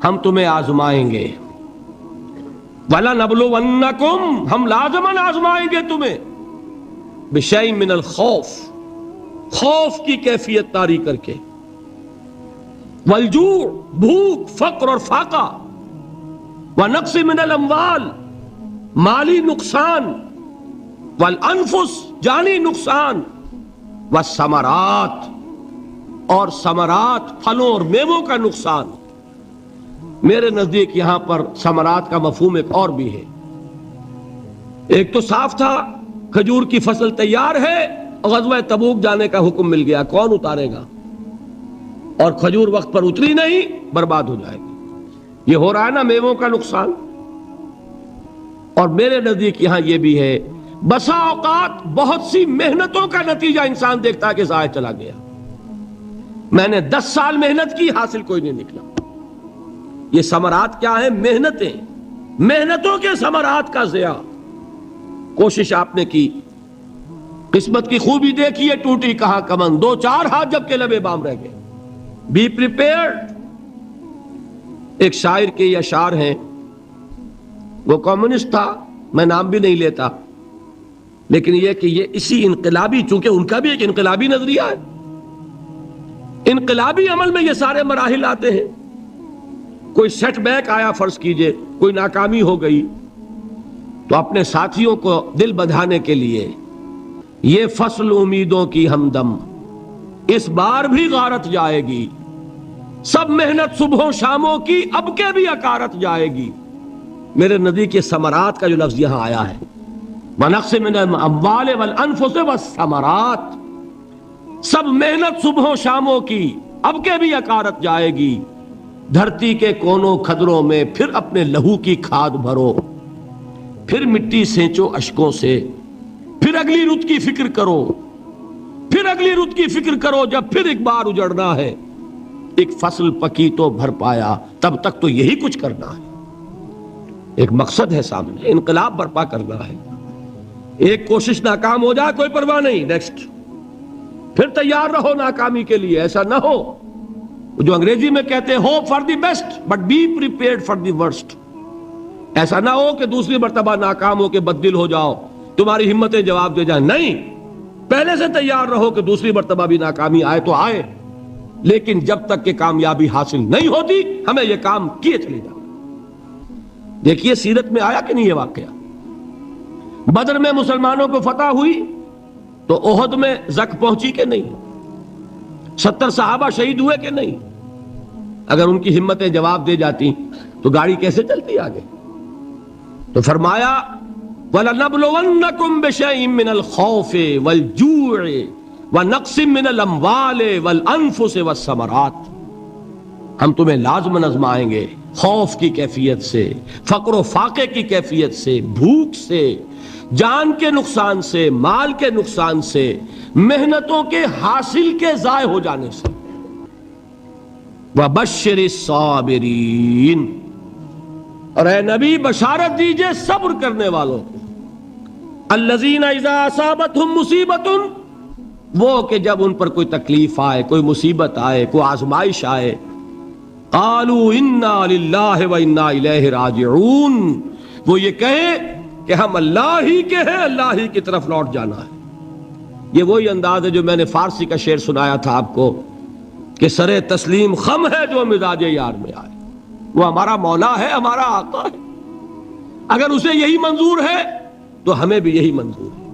ہم تمہیں آزمائیں گے۔ وَلَنَبْلُوَنَّكُمْ، ہم لازماً آزمائیں گے تمہیں، بِشَيْءٍ مِّنَ الْخَوْفِ، خوف کی کیفیت طاری کر کے، والجوع، بھوک، فقر اور فاقہ، ونقص من الاموال، مالی نقصان، والانفس، جانی نقصان، والثمرات، اور ثمرات، پھلوں اور میووں کا نقصان۔ میرے نزدیک یہاں پر ثمرات کا مفہوم ایک اور بھی ہے۔ ایک تو صاف تھا کھجور کی فصل تیار ہے، غزوہ تبوک جانے کا حکم مل گیا، کون اتارے گا؟ اور کھجور وقت پر اتری نہیں، برباد ہو جائے گی۔ یہ ہو رہا ہے نا میووں کا نقصان۔ اور میرے نزدیک یہاں یہ بھی ہے، بسا اوقات بہت سی محنتوں کا نتیجہ انسان دیکھتا ہے کہ ضائع چلا گیا، میں نے 10 سال محنت کی، حاصل کوئی نہیں نکلا۔ یہ ثمرات کیا ہیں؟ محنتیں، محنتوں کے ثمرات کا ضیاع۔ کوشش آپ نے کی، قسمت کی خوبی دیکھیے، ٹوٹی کہاں کمن، 2-4 ہاتھ جب کے لبے بام رہ گئے۔ Be prepared. ایک شاعر کے یہ اشعار ہیں، وہ کمیونسٹ تھا، میں نام بھی نہیں لیتا، لیکن یہ کہ یہ اسی انقلابی، چونکہ ان کا بھی ایک انقلابی نظریہ ہے، انقلابی عمل میں یہ سارے مراحل آتے ہیں۔ کوئی سیٹ بیک آیا، فرض کیجئے کوئی ناکامی ہو گئی، تو اپنے ساتھیوں کو دل بندھانے کے لیے یہ فصل امیدوں کی ہمدم، اس بار بھی غارت جائے گی، سب محنت صبحوں شاموں کی اب کے بھی اکارت جائے گی۔ میرے نزدیک یہ ثمرات کا جو لفظ یہاں آیا ہے، وَنَقْصٍ مِّنَ الْأَمْوَالِ وَالْأَنفُسِ وَالثَّمَرَاتِ، سب محنت صبحوں شاموں کی اب کے بھی اکارت جائے گی۔ دھرتی کے کونوں کھدروں میں پھر اپنے لہو کی کھاد بھرو، پھر مٹی سینچو اشکوں سے، پھر اگلی رت کی فکر کرو، پھر اگلی رت کی فکر کرو، جب پھر ایک بار اجڑنا ہے، ایک فصل پکی تو بھر پایا، تب تک تو یہی کچھ کرنا ہے۔ ایک مقصد ہے سامنے، انقلاب برپا کرنا ہے۔ ایک کوشش ناکام ہو جائے کوئی پرواہ نہیں، نیکسٹ، پھر تیار رہو ناکامی کے لیے، ایسا نہ ہو جو انگریزی میں کہتے ہیں hope for the best but be prepared for the worst. ایسا نہ ہو کہ دوسری مرتبہ ناکام ہو کے بددل ہو جاؤ, تمہاری ہمتیں جواب دے جائیں. نہیں, پہلے سے تیار رہو کہ دوسری مرتبہ بھی ناکامی آئے تو آئے, لیکن جب تک کہ کامیابی حاصل نہیں ہوتی ہمیں یہ کام کیے چلے جانا. دیکھیے سیرت میں آیا کہ نہیں یہ واقعہ. بدر میں مسلمانوں کو فتح ہوئی تو احد میں زک پہنچی کہ نہیں؟ 70 صحابہ شہید ہوئے کہ نہیں؟ اگر ان کی ہمتیں جواب دے جاتی تو گاڑی کیسے چلتی آگے؟ تو فرمایا وَلَنَبْلُوَنَّكُمْ بِشَيْءٍ مِّنَ الْخَوْفِ وَالْجُوعِ وَنَقْصٍ مِّنَ الْأَمْوَالِ وَالْأَنفُسِ وَالثَّمَرَاتِ. ہم تمہیں لازم آزمائیں گے خوف کی کیفیت سے, فقر و فاقے کی کیفیت سے, بھوک سے, جان کے نقصان سے, مال کے نقصان سے, محنتوں کے حاصل کے ضائع ہو جانے سے. وَبَشِّرِ الصَّابِرِينَ, اور اے نبی بشارت دیجئے صبر کرنے والوں کو. الَّذِينَ إِذَا أَصَابَتْهُمْ مُصِيبَةٌ, وہ کہ جب ان پر کوئی تکلیف آئے, کوئی مصیبت آئے, کوئی آزمائش آئے, قالوا انا للہ و انا الیہ راجعون, وہ یہ کہیں کہ ہم اللہ ہی کے ہیں, اللہ ہی کی طرف لوٹ جانا ہے. یہ وہی انداز ہے جو میں نے فارسی کا شعر سنایا تھا آپ کو کہ سرے تسلیم خم ہے جو مزاج یار میں آئے. وہ ہمارا مولا ہے, ہمارا آقا ہے, اگر اسے یہی منظور ہے تو ہمیں بھی یہی منظور ہے.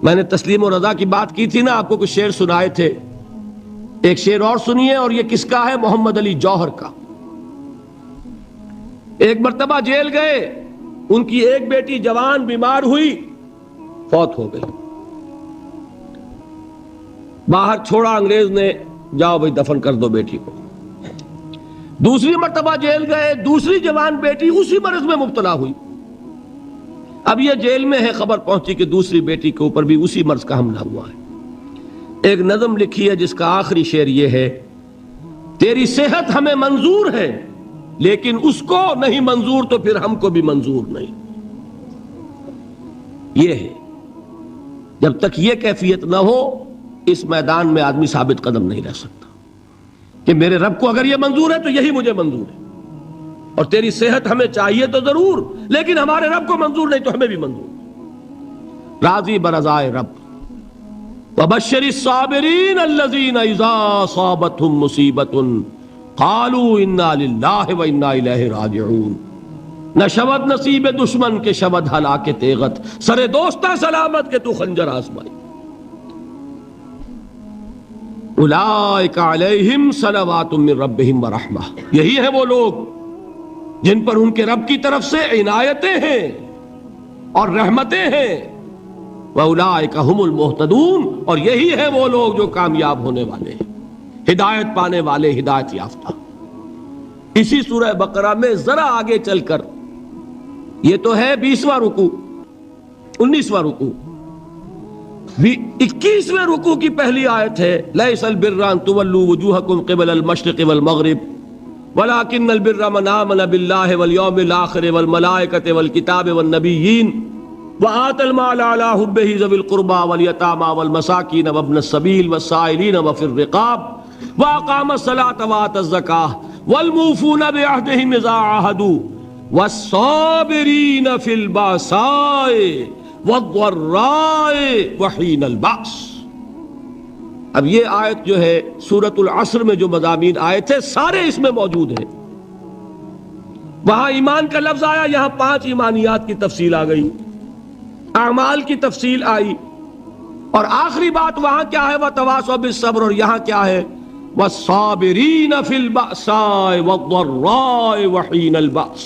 میں نے تسلیم و رضا کی بات کی تھی نا, آپ کو کچھ شعر سنائے تھے. ایک شعر اور سنیے, اور یہ کس کا ہے؟ محمد علی جوہر کا. ایک مرتبہ جیل گئے, ان کی ایک بیٹی جوان بیمار ہوئی, فوت ہو گئی. باہر چھوڑا انگریز نے, جاؤ بھائی دفن کر دو بیٹی کو. دوسری مرتبہ جیل گئے, دوسری جوان بیٹی اسی مرض میں مبتلا ہوئی. اب یہ جیل میں ہے, خبر پہنچی کہ دوسری بیٹی کے اوپر بھی اسی مرض کا حملہ ہوا ہے. ایک نظم لکھی ہے جس کا آخری شعر یہ ہے, تیری صحت ہمیں منظور ہے لیکن اس کو نہیں منظور تو پھر ہم کو بھی منظور نہیں. یہ ہے, جب تک یہ کیفیت نہ ہو اس میدان میں آدمی ثابت قدم نہیں رہ سکتا کہ میرے رب کو اگر یہ منظور ہے تو یہی مجھے منظور ہے, اور تیری صحت ہمیں چاہیے تو ضرور, لیکن ہمارے رب کو منظور نہیں تو ہمیں بھی منظور. راضی برضائے رب. وَبَشِّرِ الصَّابِرِينَ الَّذِينَ إِذَا أَصَابَتْهُمْ مُصِيبَةٌ قَالُوا إِنَّا لِلَّهِ وَإِنَّا إِلَيْهِ رَاجِعُونَ. نہ شود نصیب دشمن کے شود ہلاک تیغت, سرے دوستاں سلامت کے تو خنجر آزمائی. اولئک علیہم صلوات من ربہم ورحمہ, یہی ہے وہ لوگ جن پر ان کے رب کی طرف سے عنایتیں ہیں اور رحمتیں ہیں. وَأُولَئِكَ هُمُ الْمُهْتَدُونَ, اور یہی ہے وہ لوگ جو کامیاب ہونے والے ہیں, ہدایت پانے والے, ہدایت یافتہ. اسی سورہ بقرہ میں ذرا آگے چل کر, یہ تو ہے 20واں رکوع, 19واں رکوع, 21ویں رکوع کی پہلی آیت ہے, لَيْسَ الْبِرَّ أَن تُوَلُّوا وُجُوهَكُمْ قِبَلَ الْمَشْرِقِ وَالْمَغْرِبِ وَلَكِنَّ الْبِرَّ مَنْ آمَنَ بِاللَّهِ وَالْيَوْمِ الْآخِرِ وَالْمَلَائِكَةِ وَالْكِتَابِ وَالنَّبِيِّينَ وَآتَى المال على حبه ذوي القربى واليتامى والمساكين وابن السبيل والسائلين وفي الرقاب وأقام الصلاة وآتى الزكاة والموفون بعهدهم إذا عاهدوا والصابرين في البأساء والضراء وحين البأس. اب یہ آیت جو ہے سورۃ العصر میں جو مضامین آئے تھے سارے اس میں موجود ہیں. وہاں ایمان کا لفظ آیا, یہاں 5 ایمانیات کی تفصیل آ گئی, اعمال کی تفصیل آئی, اور آخری بات وہاں کیا ہے؟ وَتَوَاصَوْا بِالصَّبْرِ, اور یہاں کیا ہے؟ وَالصَّابِرِينَ فِي الْبَأْسَاءِ وَالضَّرَّاءِ وَحِينَ الْبَأْسِ,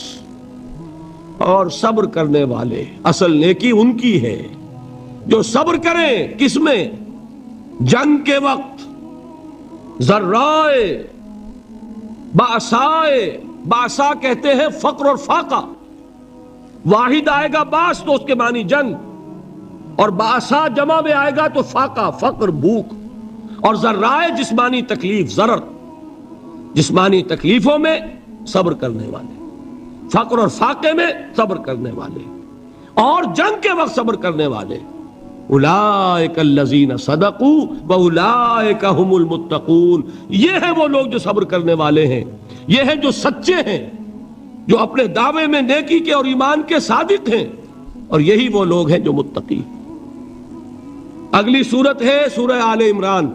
اور صبر کرنے والے. اصل نیکی ان کی ہے جو صبر کریں. کس میں؟ جنگ کے وقت. ذرائے, بأسائے, بأسا کہتے ہیں فقر اور فاقہ. واحد آئے گا باس تو اس کے معنی جنگ, اور باسا جمع میں آئے گا تو فاقہ, فقر, بھوک. اور ذرائے جسمانی تکلیف, ضرر, جسمانی تکلیفوں میں صبر کرنے والے, فقر اور فاقے میں صبر کرنے والے, اور جنگ کے وقت صبر کرنے والے. اولئک الذین صدقوا واولئک هم المتقون. یہ ہیں وہ لوگ جو صبر کرنے والے ہیں، یہ ہیں جو سچے ہیں، جو اپنے دعوے میں نیکی کے اور ایمان کے صادق ہیں، اور یہی وہ لوگ ہیں جو متقی. اگلی سورت ہے سورہ آل عمران،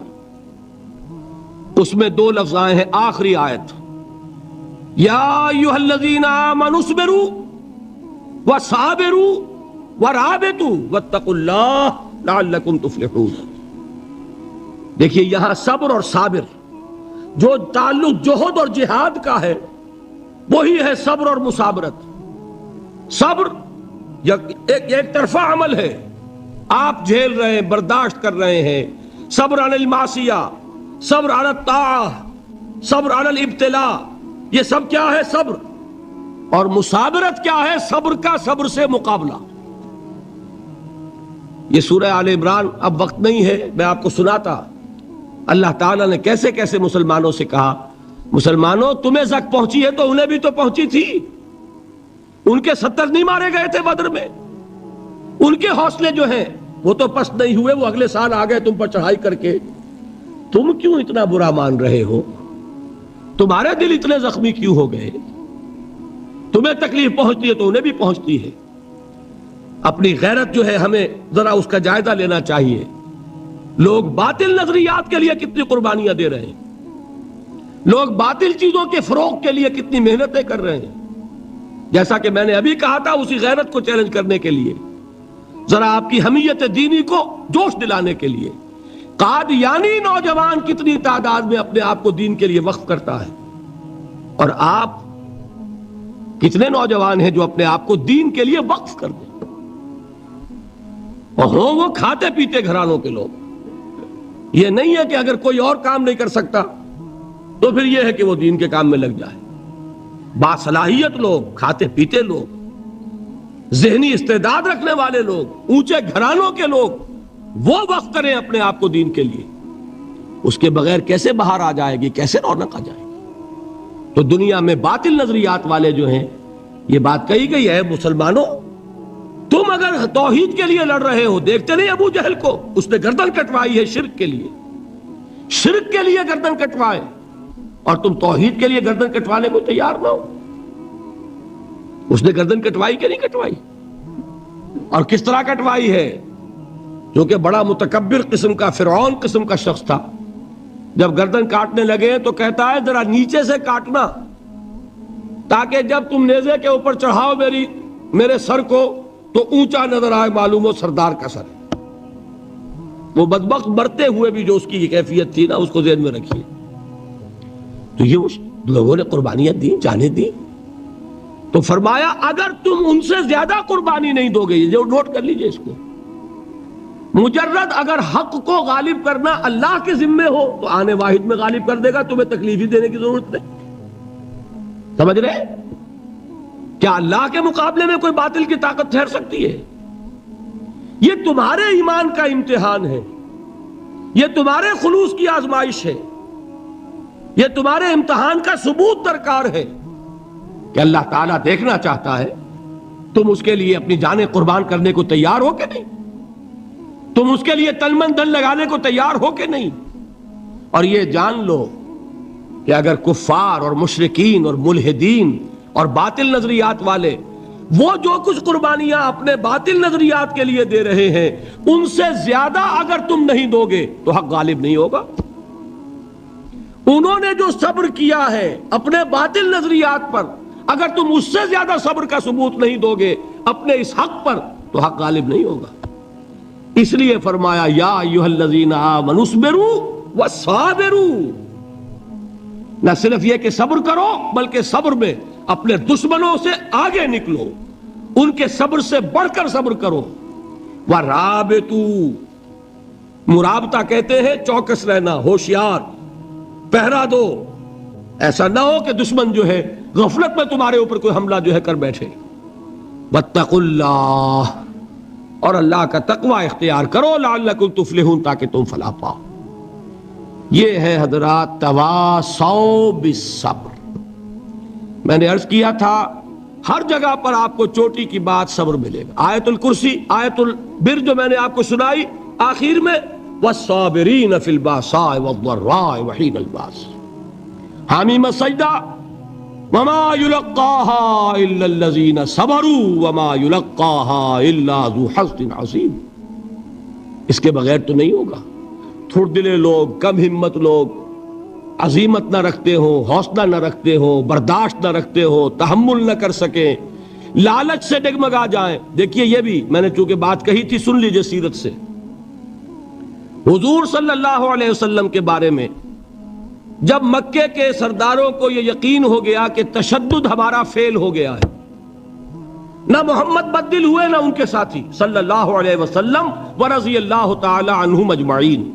اس میں 2 لفظ آئے ہیں آخری آیت، یا ایھا الذین آمنوا اصبروا وصابروا ورابطوا واتقوا اللہ لعلکم تفلحون. دیکھیے یہاں صبر اور صابر جو تعلق جہد اور جہاد کا ہے وہی ہے صبر اور مصابرت. صبر ایک طرفہ عمل ہے، آپ جھیل رہے ہیں، برداشت کر رہے ہیں. صبر علی المعصیہ، صبر علی الطاعہ، صبر علی الابتلاء، یہ سب کیا ہے؟ صبر. اور مصابرت کیا ہے؟ صبر کا صبر سے مقابلہ. یہ سورہ آل عمران، اب وقت نہیں ہے میں آپ کو سناتا اللہ تعالیٰ نے کیسے کیسے مسلمانوں سے کہا، مسلمانوں تمہیں زک پہنچی ہے تو انہیں بھی تو پہنچی تھی. ان کے 70 نہیں مارے گئے تھے بدر میں؟ ان کے حوصلے جو ہیں وہ تو پست نہیں ہوئے، وہ اگلے سال آ گئے تم پر چڑھائی کر کے. تم کیوں اتنا برا مان رہے ہو؟ تمہارے دل اتنے زخمی کیوں ہو گئے؟ تمہیں تکلیف پہنچتی ہے تو انہیں بھی پہنچتی ہے. اپنی غیرت جو ہے ہمیں ذرا اس کا جائزہ لینا چاہیے. لوگ باطل نظریات کے لیے کتنی قربانیاں دے رہے ہیں، لوگ باطل چیزوں کے فروغ کے لیے کتنی محنتیں کر رہے ہیں. جیسا کہ میں نے ابھی کہا تھا، اسی غیرت کو چیلنج کرنے کے لیے، ذرا آپ کی حمیت دینی کو جوش دلانے کے لیے، قادیانی نوجوان کتنی تعداد میں اپنے آپ کو دین کے لیے وقف کرتا ہے، اور آپ کتنے نوجوان ہیں جو اپنے آپ کو دین کے لیے وقف کر دیں، اور ہوں وہ کھاتے پیتے گھرانوں کے لوگ. یہ نہیں ہے کہ اگر کوئی اور کام نہیں کر سکتا تو پھر یہ ہے کہ وہ دین کے کام میں لگ جائے. باصلاحیت لوگ، کھاتے پیتے لوگ، ذہنی استعداد رکھنے والے لوگ، اونچے گھرانوں کے لوگ، وہ وقف کریں اپنے آپ کو دین کے لیے. اس کے بغیر کیسے باہر آ جائے گی، کیسے رونق آ جائے گی؟ تو دنیا میں باطل نظریات والے جو ہیں، یہ بات کہی گئی ہے، مسلمانوں تم اگر توحید کے لیے لڑ رہے ہو، دیکھتے نہیں ابو جہل کو، اس نے گردن کٹوائی ہے شرک کے لیے، شرک کے لیے گردن کٹوائے، اور تم توحید کے لیے گردن کٹوانے کو تیار نہ ہو. اس نے گردن کٹوائی کہ نہیں کٹوائی؟ اور کس طرح کٹوائی ہے؟ جو کہ بڑا متکبر قسم کا، فرعون قسم کا شخص تھا. جب گردن کاٹنے لگے تو کہتا ہے ذرا نیچے سے کاٹنا، تاکہ جب تم نیزے کے اوپر چڑھاؤ میرے سر کو تو اونچا نظر آئے، معلوم ہو سردار کا سر. وہ بدبخت مرتے ہوئے بھی جو اس کی یہ کیفیت تھی نا، اس کو ذہن میں رکھیے. تو یہ لوگوں نے قربانیاں دی، جانیں دی. تو فرمایا اگر تم ان سے زیادہ قربانی نہیں دو گے، جو نوٹ کر لیجئے اس کو، مجرد اگر حق کو غالب کرنا اللہ کے ذمے ہو تو آنے واحد میں غالب کر دے گا، تمہیں تکلیف ہی دینے کی ضرورت نہیں. سمجھ رہے؟ کیا اللہ کے مقابلے میں کوئی باطل کی طاقت ٹھہر سکتی ہے؟ یہ تمہارے ایمان کا امتحان ہے، یہ تمہارے خلوص کی آزمائش ہے، یہ تمہارے امتحان کا ثبوت درکار ہے کہ اللہ تعالیٰ دیکھنا چاہتا ہے تم اس کے لیے اپنی جانیں قربان کرنے کو تیار ہو کہ نہیں، تم اس کے لیے تن من دھن لگانے کو تیار ہو کہ نہیں. اور یہ جان لو کہ اگر کفار اور مشرکین اور ملحدین اور باطل نظریات والے وہ جو کچھ قربانیاں اپنے باطل نظریات کے لیے دے رہے ہیں، ان سے زیادہ اگر تم نہیں دو گے تو حق غالب نہیں ہوگا. انہوں نے جو صبر کیا ہے اپنے باطل نظریات پر، اگر تم اس سے زیادہ صبر کا ثبوت نہیں دو گے اپنے اس حق پر تو حق غالب نہیں ہوگا. اس لیے فرمایا یا ایھا الذین آمنوا اصبروا وصابروا. نہ صرف یہ کہ صبر کرو، بلکہ صبر میں اپنے دشمنوں سے آگے نکلو، ان کے صبر سے بڑھ کر صبر کرو. وَرَابِطُوا، مرابطہ کہتے ہیں چوکس رہنا، ہوشیار، پہرا دو. ایسا نہ ہو کہ دشمن جو ہے غفلت میں تمہارے اوپر کوئی حملہ جو ہے کر بیٹھے. وَاتَّقُوا اللَّهَ، اور اللہ کا تقوی اختیار کرو، لعلکم تفلحون، تاکہ تم فلاح پاؤ. یہ ہے حضرات تواصوا بالصبر. میں نے عرض کیا تھا ہر جگہ پر آپ کو چوٹی کی بات صبر ملے گا. آیت الکرسی، آیت البر جو میں نے آپ کو سنائی آخر میں، والصابرین فی الباساء والضراء وحین الباس. حامیم سجدہ، وما یلقاها الا الذین صبروا وما یلقاها الا ذو حظ عظیم. اس کے بغیر تو نہیں ہوگا. تھوڑ دلے لوگ، کم ہمت لوگ، عزیمت نہ رکھتے ہو، حوصلہ نہ رکھتے ہو، برداشت نہ رکھتے ہو، تحمل نہ کر سکیں، لالچ سے ڈگمگا جائیں. دیکھیے یہ بھی میں نے چونکہ بات کہی تھی، سن لیجئے سیرت سے. حضور صلی اللہ علیہ وسلم کے بارے میں جب مکے کے سرداروں کو یہ یقین ہو گیا کہ تشدد ہمارا فیل ہو گیا ہے، نہ محمد بدل ہوئے نہ ان کے ساتھی صلی اللہ علیہ وسلم ورضی اللہ تعالی عنہم اجمعین،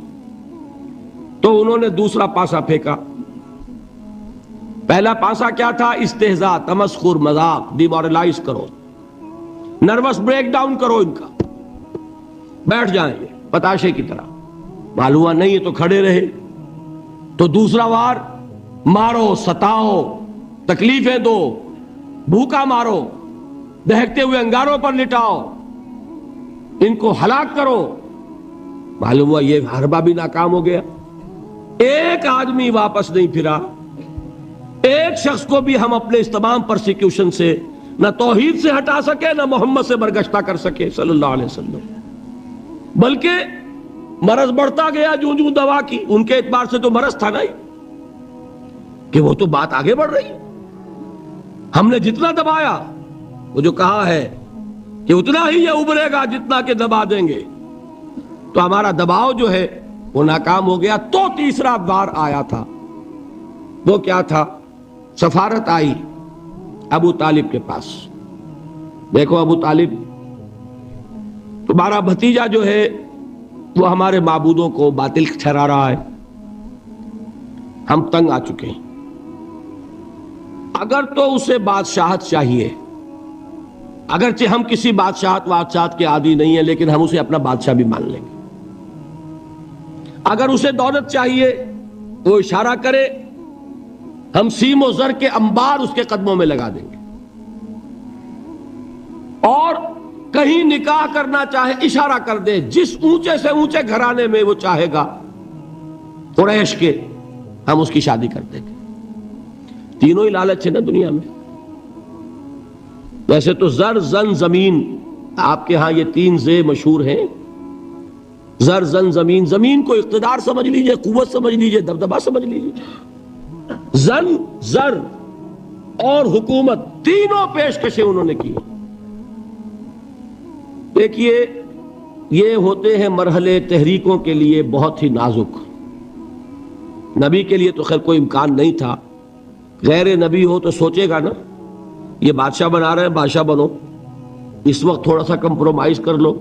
تو انہوں نے دوسرا پاسا پھینکا. پہلا پاسا کیا تھا؟ استہزاء، تمسخر، مذاق، ڈیمورلائز کرو، نروس بریک ڈاؤن کرو، ان کا بیٹھ جائیں گے پتاشے کی طرح. معلوم ہوا نہیں ہے تو کھڑے رہے. تو دوسرا وار، مارو، ستاؤ، تکلیفیں دو، بھوکا مارو، دہکتے ہوئے انگاروں پر لٹاؤ، ان کو ہلاک کرو. معلوم ہوا یہ حربہ بھی ناکام ہو گیا. ایک آدمی واپس نہیں پھرا. ایک شخص کو بھی ہم اپنے اس تمام پرسیکیوشن سے نہ توحید سے ہٹا سکے، نہ محمد سے برگشتہ کر سکے صلی اللہ علیہ وسلم. بلکہ مرض بڑھتا گیا جوں جوں دوا کی. ان کے اعتبار سے تو مرض تھا نہیں کہ وہ تو بات آگے بڑھ رہی. ہم نے جتنا دبایا، وہ جو کہا ہے کہ اتنا ہی یہ ابھرے گا جتنا کہ دبا دیں گے، تو ہمارا دباؤ جو ہے وہ ناکام ہو گیا. تو تیسرا بار آیا تھا. وہ کیا تھا؟ سفارت آئی ابو طالب کے پاس. دیکھو ابو طالب، تمہارا بھتیجا جو ہے وہ ہمارے معبودوں کو باطل ٹھہرا رہا ہے، ہم تنگ آ چکے ہیں. اگر تو اسے بادشاہت چاہیے، اگرچہ ہم کسی بادشاہت کے عادی نہیں ہیں، لیکن ہم اسے اپنا بادشاہ بھی مان لیں گے. اگر اسے دولت چاہیے، وہ اشارہ کرے، ہم سیم و زر کے انبار اس کے قدموں میں لگا دیں گے. اور کہیں نکاح کرنا چاہے اشارہ کر دے، جس اونچے سے اونچے گھرانے میں وہ چاہے گا قریش کے، ہم اس کی شادی کر دیں گے. تینوں ہی لالچ ہے نا دنیا میں. ویسے تو زر، زن، زمین، آپ کے ہاں یہ تین زے مشہور ہیں. زر، زن، زمین. زمین کو اقتدار سمجھ لیجئے، قوت سمجھ لیجئے، دبدبا سمجھ لیجئے. زن، زر اور حکومت، تینوں پیشکشیں انہوں نے کی. دیکھیے یہ ہوتے ہیں مرحلے تحریکوں کے لیے بہت ہی نازک. نبی کے لیے تو خیر کوئی امکان نہیں تھا. غیر نبی ہو تو سوچے گا نا، یہ بادشاہ بنا رہے ہیں، بادشاہ بنو، اس وقت تھوڑا سا کمپرومائز کر لو،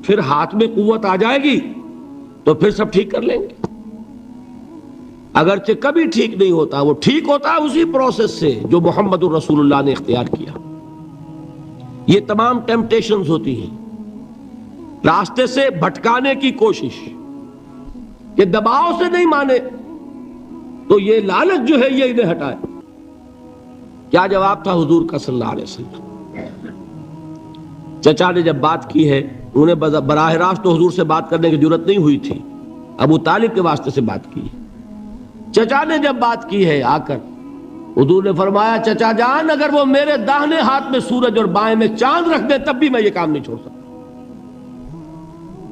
پھر ہاتھ میں قوت آ جائے گی تو پھر سب ٹھیک کر لیں گے. اگرچہ کبھی ٹھیک نہیں ہوتا، وہ ٹھیک ہوتا ہے اسی پروسیس سے جو محمد الرسول اللہ نے اختیار کیا. یہ تمام ٹیمپٹیشنز ہوتی ہیں، راستے سے بھٹکانے کی کوشش، کہ دباؤ سے نہیں مانے تو یہ لالچ جو ہے یہ انہیں ہٹائے. کیا جواب تھا حضور کا صلی اللہ علیہ وسلم؟ چچا نے جب بات کی ہے، انہیں براہ راست تو حضور سے بات کرنے کی جرت نہیں ہوئی تھی، ابو طالب کے واسطے سے بات کی. چچا نے جب بات کی ہے آ کر، حضور نے فرمایا چچا جان اگر وہ میرے داہنے ہاتھ میں سورج اور بائیں میں چاند رکھ دے تب بھی میں یہ کام نہیں چھوڑ سکتا.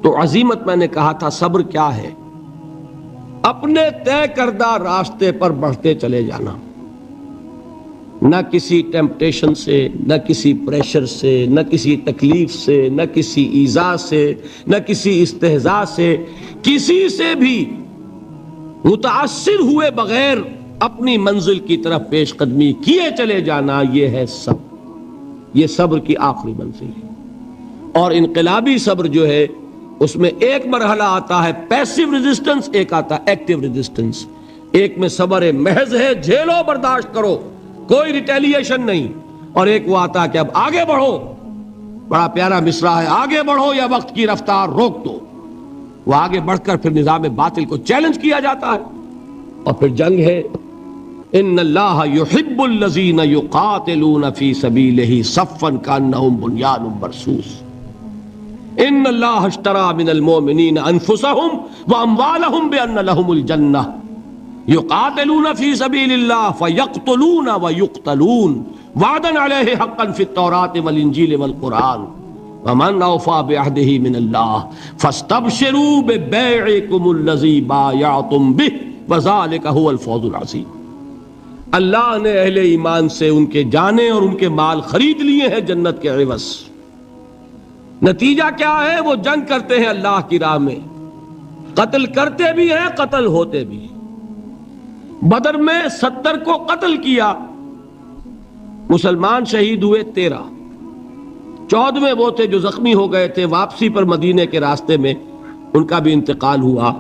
تو عزیمت میں نے کہا تھا صبر کیا ہے؟ اپنے طے کردہ راستے پر بڑھتے چلے جانا، نہ کسی ٹیمپٹیشن سے، نہ کسی پریشر سے، نہ کسی تکلیف سے، نہ کسی ایذا سے، نہ کسی استہزاء سے، کسی سے بھی متاثر ہوئے بغیر اپنی منزل کی طرف پیش قدمی کیے چلے جانا. یہ ہے صبر. یہ صبر کی آخری منزل ہے. اور انقلابی صبر جو ہے اس میں ایک مرحلہ آتا ہے پیسیو ریزسٹنس، ایک آتا ہے ایکٹیو ریزسٹنس. ایک میں صبر محض ہے، جھیلو، برداشت کرو، کوئی ریٹیلیشن نہیں. اور ایک وہ آتا ہے کہ اب آگے بڑھو. بڑا پیارا مصرع ہے، آگے بڑھو یا وقت کی رفتار روک دو. وہ آگے بڑھ کر پھر نظام باطل کو چیلنج کیا جاتا ہے، اور پھر جنگ ہے، ان اللہ یحب الذین یقاتلون فی سبیلہ صفا کانہم بنیان مرصوص ان اللہ اشتری من المؤمنین انفسہم واموالہم بان لہم الجنہ یقاتلون فی سبیل اللہ فیقتلون ویقتلون وعدا علیہ حقا فی التوراۃ والانجیل والقرآن ومن اوفی بعہدہ من اللہ فاستبشروا ببیعکم الذی بایعتم بہ وذلک هو الفوز العظیم۔ اللہ نے اہل ایمان سے ان کے جانیں اور ان کے مال خرید لیے ہیں جنت کے عوض۔ نتیجہ کیا ہے؟ وہ جنگ کرتے ہیں اللہ کی راہ میں، قتل کرتے بھی ہیں، قتل ہوتے بھی ہیں۔ بدر میں 70 کو قتل کیا، مسلمان شہید ہوئے 13، 14ویں وہ تھے جو زخمی ہو گئے تھے، واپسی پر مدینے کے راستے میں ان کا بھی انتقال ہوا،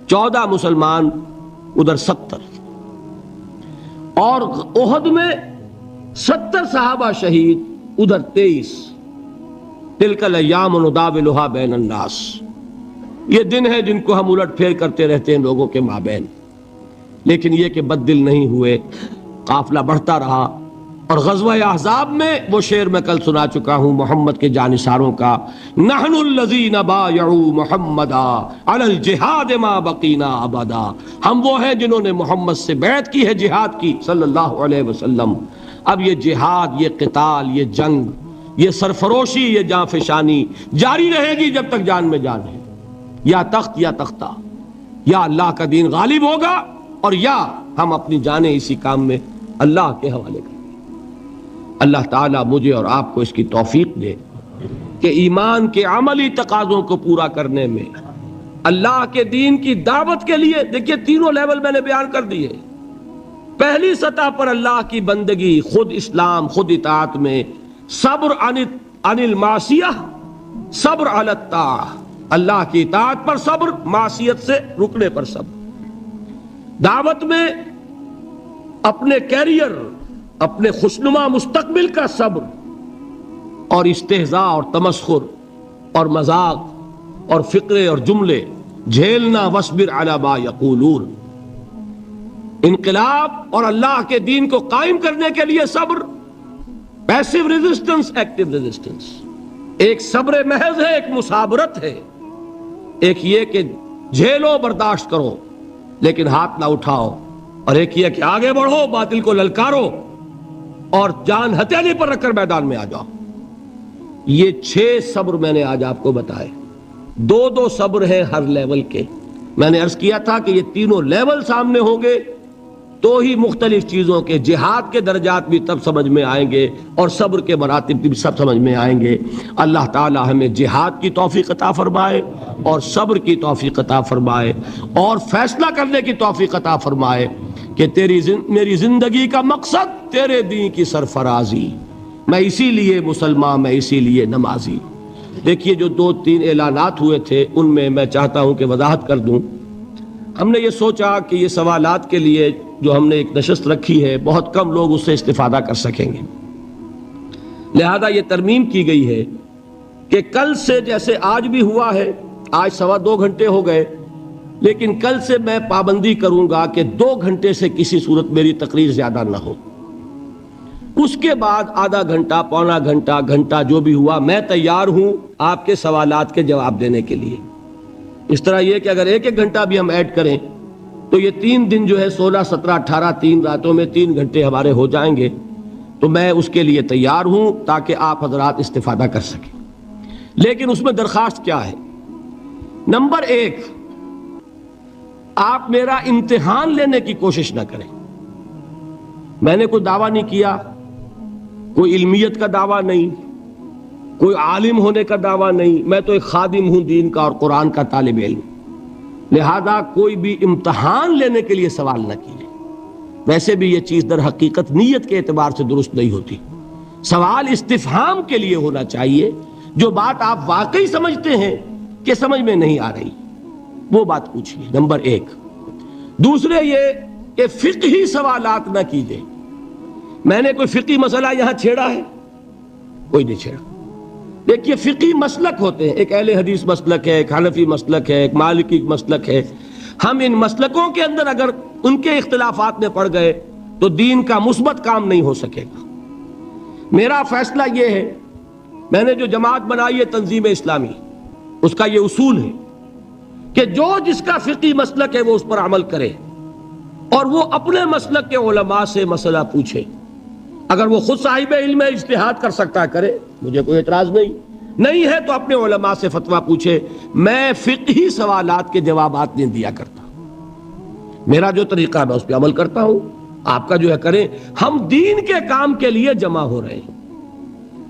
14 مسلمان ادھر 70، اور احد میں 70 صحابہ شہید ادھر 23۔ تلک الایام نداولها بین الناس، یہ دن ہے جن کو ہم الٹ پھیر کرتے رہتے ہیں لوگوں کے مابین، لیکن یہ کہ بد دل نہیں ہوئے، قافلہ بڑھتا رہا۔ اور غزوہ احزاب میں وہ شعر میں کل سنا چکا ہوں محمد کے جانثاروں کا، نحن الذین بایعوا محمدا علی الجہاد ما بقینا ابدا، ہم وہ ہیں جنہوں نے محمد سے بیعت کی ہے جہاد کی صلی اللہ علیہ وسلم۔ اب یہ جہاد، یہ قتال، یہ جنگ، یہ سرفروشی، یہ جاں فشانی جاری رہے گی جب تک جان میں جان ہے، یا تخت یا تختہ، یا اللہ کا دین غالب ہوگا اور یا ہم اپنی جانیں اسی کام میں اللہ کے حوالے کریں۔ اللہ تعالیٰ مجھے اور آپ کو اس کی توفیق دے کہ ایمان کے عملی تقاضوں کو پورا کرنے میں، اللہ کے دین کی دعوت کے لیے، دیکھیے تینوں لیول میں نے بیان کر دیے۔ پہلی سطح پر اللہ کی بندگی، خود اسلام، خود اطاعت میں صبر عن المعصیہ، صبر علی الطاعہ، اللہ کی اطاعت پر صبر، معصیت سے رکنے پر صبر۔ دعوت میں اپنے کیریئر، اپنے خوشنما مستقبل کا صبر، اور استہزاء اور تمسخر اور مذاق اور فقرے اور جملے جھیلنا، واصبر علی ما یقولون۔ انقلاب اور اللہ کے دین کو قائم کرنے کے لیے صبر، پیسو ریزسٹنس، ایکٹیو ریزسٹنس۔ ایک صبر محض ہے، ایک مصابرت ہے، ایک یہ کہ جھیلو، برداشت کرو لیکن ہاتھ نہ اٹھاؤ، اور ایک یہ کہ آگے بڑھو، باطل کو للکارو اور جان ہتھیلی پر رکھ کر میدان میں آ جاؤ۔ یہ 6 صبر میں نے آج آپ کو بتائے، 2 صبر ہیں ہر لیول کے۔ میں نے عرض کیا تھا کہ یہ تینوں لیول سامنے ہوں گے تو ہی مختلف چیزوں کے، جہاد کے درجات بھی تب سمجھ میں آئیں گے اور صبر کے مراتب بھی سب سمجھ میں آئیں گے۔ اللہ تعالی ہمیں جہاد کی توفیق عطا فرمائے اور صبر کی توفیق عطا فرمائے اور فیصلہ کرنے کی توفیق عطا فرمائے کہ میری زندگی کا مقصد تیرے دین کی سرفرازی، میں اسی لیے مسلمان، میں اسی لیے نمازی۔ دیکھیے جو 2-3 اعلانات ہوئے تھے ان میں میں چاہتا ہوں کہ وضاحت کر دوں۔ ہم نے یہ سوچا کہ یہ سوالات کے لیے جو ہم نے ایک نشست رکھی ہے، بہت کم لوگ اس سے استفادہ کر سکیں گے، لہذا یہ ترمیم کی گئی ہے کہ کل سے، جیسے آج بھی ہوا ہے، آج 2.25 گھنٹے ہو گئے، لیکن کل سے میں پابندی کروں گا کہ 2 گھنٹے سے کسی صورت میری تقریر زیادہ نہ ہو۔ اس کے بعد آدھا گھنٹہ، پونا گھنٹہ، گھنٹہ جو بھی ہوا، میں تیار ہوں آپ کے سوالات کے جواب دینے کے لیے۔ اس طرح یہ کہ اگر 1 گھنٹہ بھی ہم ایڈ کریں تو یہ 3 دن جو ہے 16، 17، 18، 3 راتوں میں 3 گھنٹے ہمارے ہو جائیں گے، تو میں اس کے لیے تیار ہوں تاکہ آپ حضرات استفادہ کر سکیں۔ لیکن اس میں درخواست کیا ہے؟ نمبر 1، آپ میرا امتحان لینے کی کوشش نہ کریں۔ میں نے کوئی دعویٰ نہیں کیا، کوئی علمیت کا دعویٰ نہیں، کوئی عالم ہونے کا دعویٰ نہیں، میں تو ایک خادم ہوں دین کا اور قرآن کا طالب علم، لہذا کوئی بھی امتحان لینے کے لیے سوال نہ کیجیے۔ ویسے بھی یہ چیز در حقیقت نیت کے اعتبار سے درست نہیں ہوتی، سوال استفہام کے لیے ہونا چاہیے، جو بات آپ واقعی سمجھتے ہیں کہ سمجھ میں نہیں آ رہی وہ بات پوچھیے، نمبر 1۔ دوسرے یہ کہ فقہی سوالات نہ کیجیے۔ میں نے کوئی فقہی مسئلہ یہاں چھیڑا ہے؟ کوئی نہیں چھیڑا۔ دیکھیے فقہی مسلک ہوتے ہیں، ایک اہل حدیث مسلک ہے، ایک حنفی مسلک ہے، ایک مالکی مسلک ہے۔ ہم ان مسلکوں کے اندر اگر ان کے اختلافات میں پڑ گئے تو دین کا مثبت کام نہیں ہو سکے گا۔ میرا فیصلہ یہ ہے، میں نے جو جماعت بنائی ہے تنظیم اسلامی، اس کا یہ اصول ہے کہ جو جس کا فقہی مسلک ہے وہ اس پر عمل کرے، اور وہ اپنے مسلک کے علماء سے مسئلہ پوچھے۔ اگر وہ خود صاحب علم ہے، اجتہاد کر سکتا ہے، کرے، مجھے کوئی اعتراض نہیں ہے تو اپنے علماء سے فتویٰ پوچھے۔ میں فقہی سوالات کے جوابات نہیں دیا کرتا، میرا جو طریقہ ہے میں اس پہ عمل کرتا ہوں، آپ کا جو ہے کریں۔ ہم دین کے کام کے لیے جمع ہو رہے ہیں،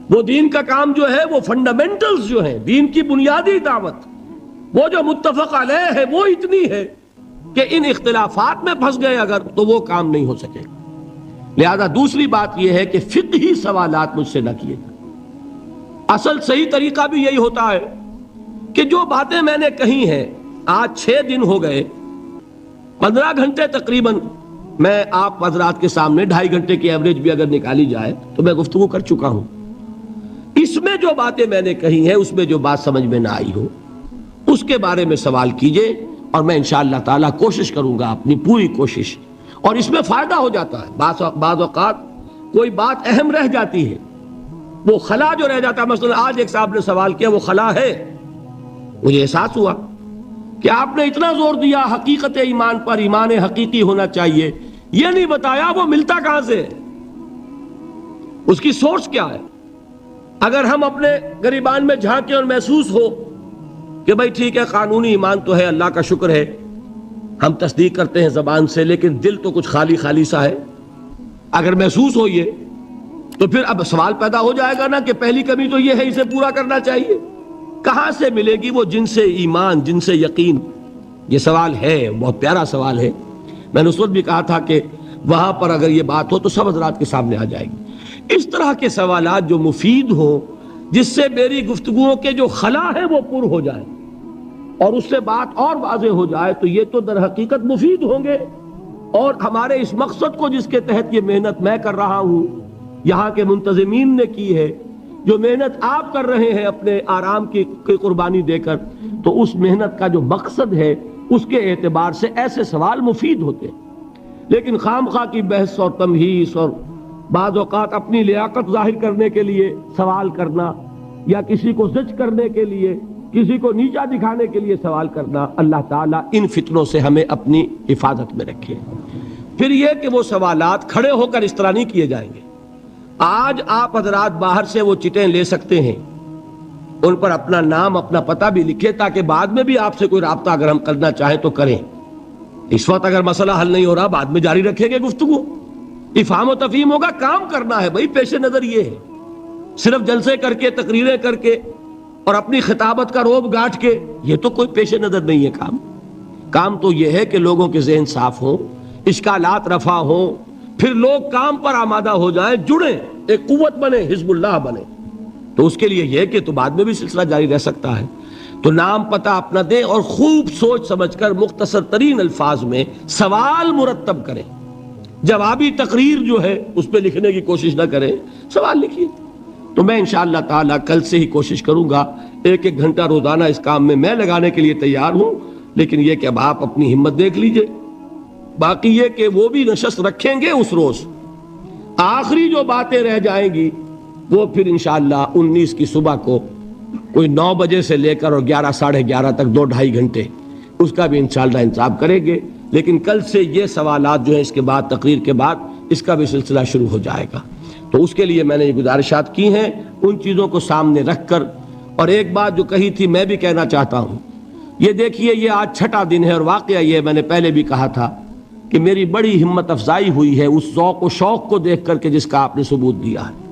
وہ دین کا کام جو ہے، وہ فنڈامنٹلز جو ہیں، دین کی بنیادی دعوت، وہ جو متفق علیہ ہے وہ اتنی ہے کہ ان اختلافات میں پھنس گئے اگر، تو وہ کام نہیں ہو سکے۔ لہذا دوسری بات یہ ہے کہ فقہی سوالات مجھ سے نہ کیے جائیں۔ اصل صحیح طریقہ بھی یہی ہوتا ہے کہ جو باتیں میں نے کہی ہیں، آج 6 دن ہو گئے، 15 گھنٹے تقریباً میں آپ حضرات کے سامنے، 2.5 گھنٹے کی ایوریج بھی اگر نکالی جائے تو میں گفتگو کر چکا ہوں۔ اس میں جو باتیں میں نے کہی ہیں، اس میں جو بات سمجھ میں نہ آئی ہو، اس کے بارے میں سوال کیجئے، اور میں انشاءاللہ تعالیٰ کوشش کروں گا، اپنی پوری کوشش، اور اس میں فائدہ ہو جاتا ہے۔ بعض اوقات کوئی بات اہم رہ جاتی ہے، وہ خلا جو رہ جاتا ہے، مثلا آج ایک صاحب نے سوال کیا، وہ خلا ہے، مجھے احساس ہوا کہ آپ نے اتنا زور دیا حقیقت ایمان پر، ایمان حقیقی ہونا چاہیے، یہ نہیں بتایا وہ ملتا کہاں سے ہے، اس کی سورس کیا ہے۔ اگر ہم اپنے گریبان میں جھانکیں اور محسوس ہو کہ بھائی ٹھیک ہے، قانونی ایمان تو ہے، اللہ کا شکر ہے، ہم تصدیق کرتے ہیں زبان سے، لیکن دل تو کچھ خالی خالی سا ہے، اگر محسوس ہو یہ، تو پھر اب سوال پیدا ہو جائے گا نا کہ پہلی کمی تو یہ ہے، اسے پورا کرنا چاہیے، کہاں سے ملے گی وہ جن سے ایمان، جن سے یقین؟ یہ سوال ہے، بہت پیارا سوال ہے۔ میں نے اس وقت بھی کہا تھا کہ وہاں پر اگر یہ بات ہو تو سب حضرات کے سامنے آ جائے گی۔ اس طرح کے سوالات جو مفید ہوں، جس سے میری گفتگوؤں کے جو خلا ہے وہ پر ہو جائے اور اس سے بات اور واضح ہو جائے، تو یہ تو در حقیقت مفید ہوں گے، اور ہمارے اس مقصد کو جس کے تحت یہ محنت میں کر رہا ہوں، یہاں کے منتظمین نے کی ہے، جو محنت آپ کر رہے ہیں اپنے آرام کی قربانی دے کر، تو اس محنت کا جو مقصد ہے اس کے اعتبار سے ایسے سوال مفید ہوتے ہیں۔ لیکن خام خواہ کی بحث اور تمہیس، اور بعض اوقات اپنی لیاقت ظاہر کرنے کے لیے سوال کرنا، یا کسی کو زج کرنے کے لیے، کسی کو نیچا دکھانے کے لیے سوال کرنا، اللہ تعالیٰ ان فتنوں سے ہمیں اپنی حفاظت میں رکھے۔ پھر یہ کہ وہ سوالات کھڑے ہو کر اس طرح نہیں کیے جائیں گے۔ آج آپ حضرات باہر سے وہ چٹیں لے سکتے ہیں، ان پر اپنا نام، اپنا پتہ بھی لکھے، تاکہ بعد میں بھی آپ سے کوئی رابطہ اگر ہم کرنا چاہیں تو کریں۔ اس وقت اگر مسئلہ حل نہیں ہو رہا، بعد میں جاری رکھیں گے گفتگو، افہام و تفہیم ہوگا، کام کرنا ہے بھائی۔ پیش نظر یہ ہے، صرف جلسے کر کے، تقریریں کر کے اور اپنی خطابت کا روب گاٹھ کے، یہ تو کوئی پیش نظر نہیں ہے۔ کام تو یہ ہے کہ لوگوں کے ذہن صاف ہوں، اشکالات رفع ہوں، پھر لوگ کام پر آمادہ ہو جائیں، جڑیں، ایک قوت بنے، حزب اللہ بنے۔ تو اس کے لیے یہ کہ تو بعد میں بھی سلسلہ جاری رہ سکتا ہے۔ تو نام پتہ اپنا دیں، اور خوب سوچ سمجھ کر مختصر ترین الفاظ میں سوال مرتب کریں۔ جوابی تقریر جو ہے اس پہ لکھنے کی کوشش نہ کریں، سوال لکھیے۔ تو میں انشاءاللہ تعالیٰ کل سے ہی کوشش کروں گا، 1 گھنٹہ روزانہ اس کام میں لگانے کے لیے تیار ہوں، لیکن یہ کہ اب آپ اپنی ہمت دیکھ لیجئے۔ باقی یہ کہ وہ بھی نشست رکھیں گے اس روز، آخری جو باتیں رہ جائیں گی وہ پھر انشاءاللہ 19 کی صبح کو کوئی 9 بجے سے لے کر اور 11 ساڑھے 11 تک 2-2.5 گھنٹے اس کا بھی انشاءاللہ انتظام کریں گے۔ لیکن کل سے یہ سوالات جو ہیں اس کے بعد، تقریر کے بعد، اس کا بھی سلسلہ شروع ہو جائے گا۔ تو اس کے لیے میں نے یہ گزارشات کی ہیں، ان چیزوں کو سامنے رکھ کر۔ اور ایک بات جو کہی تھی میں بھی کہنا چاہتا ہوں، یہ دیکھیے، یہ آج 6واں دن ہے، اور واقعہ یہ میں نے پہلے بھی کہا تھا کہ میری بڑی ہمت افزائی ہوئی ہے اس ذوق و شوق کو دیکھ کر کے جس کا آپ نے ثبوت دیا ہے۔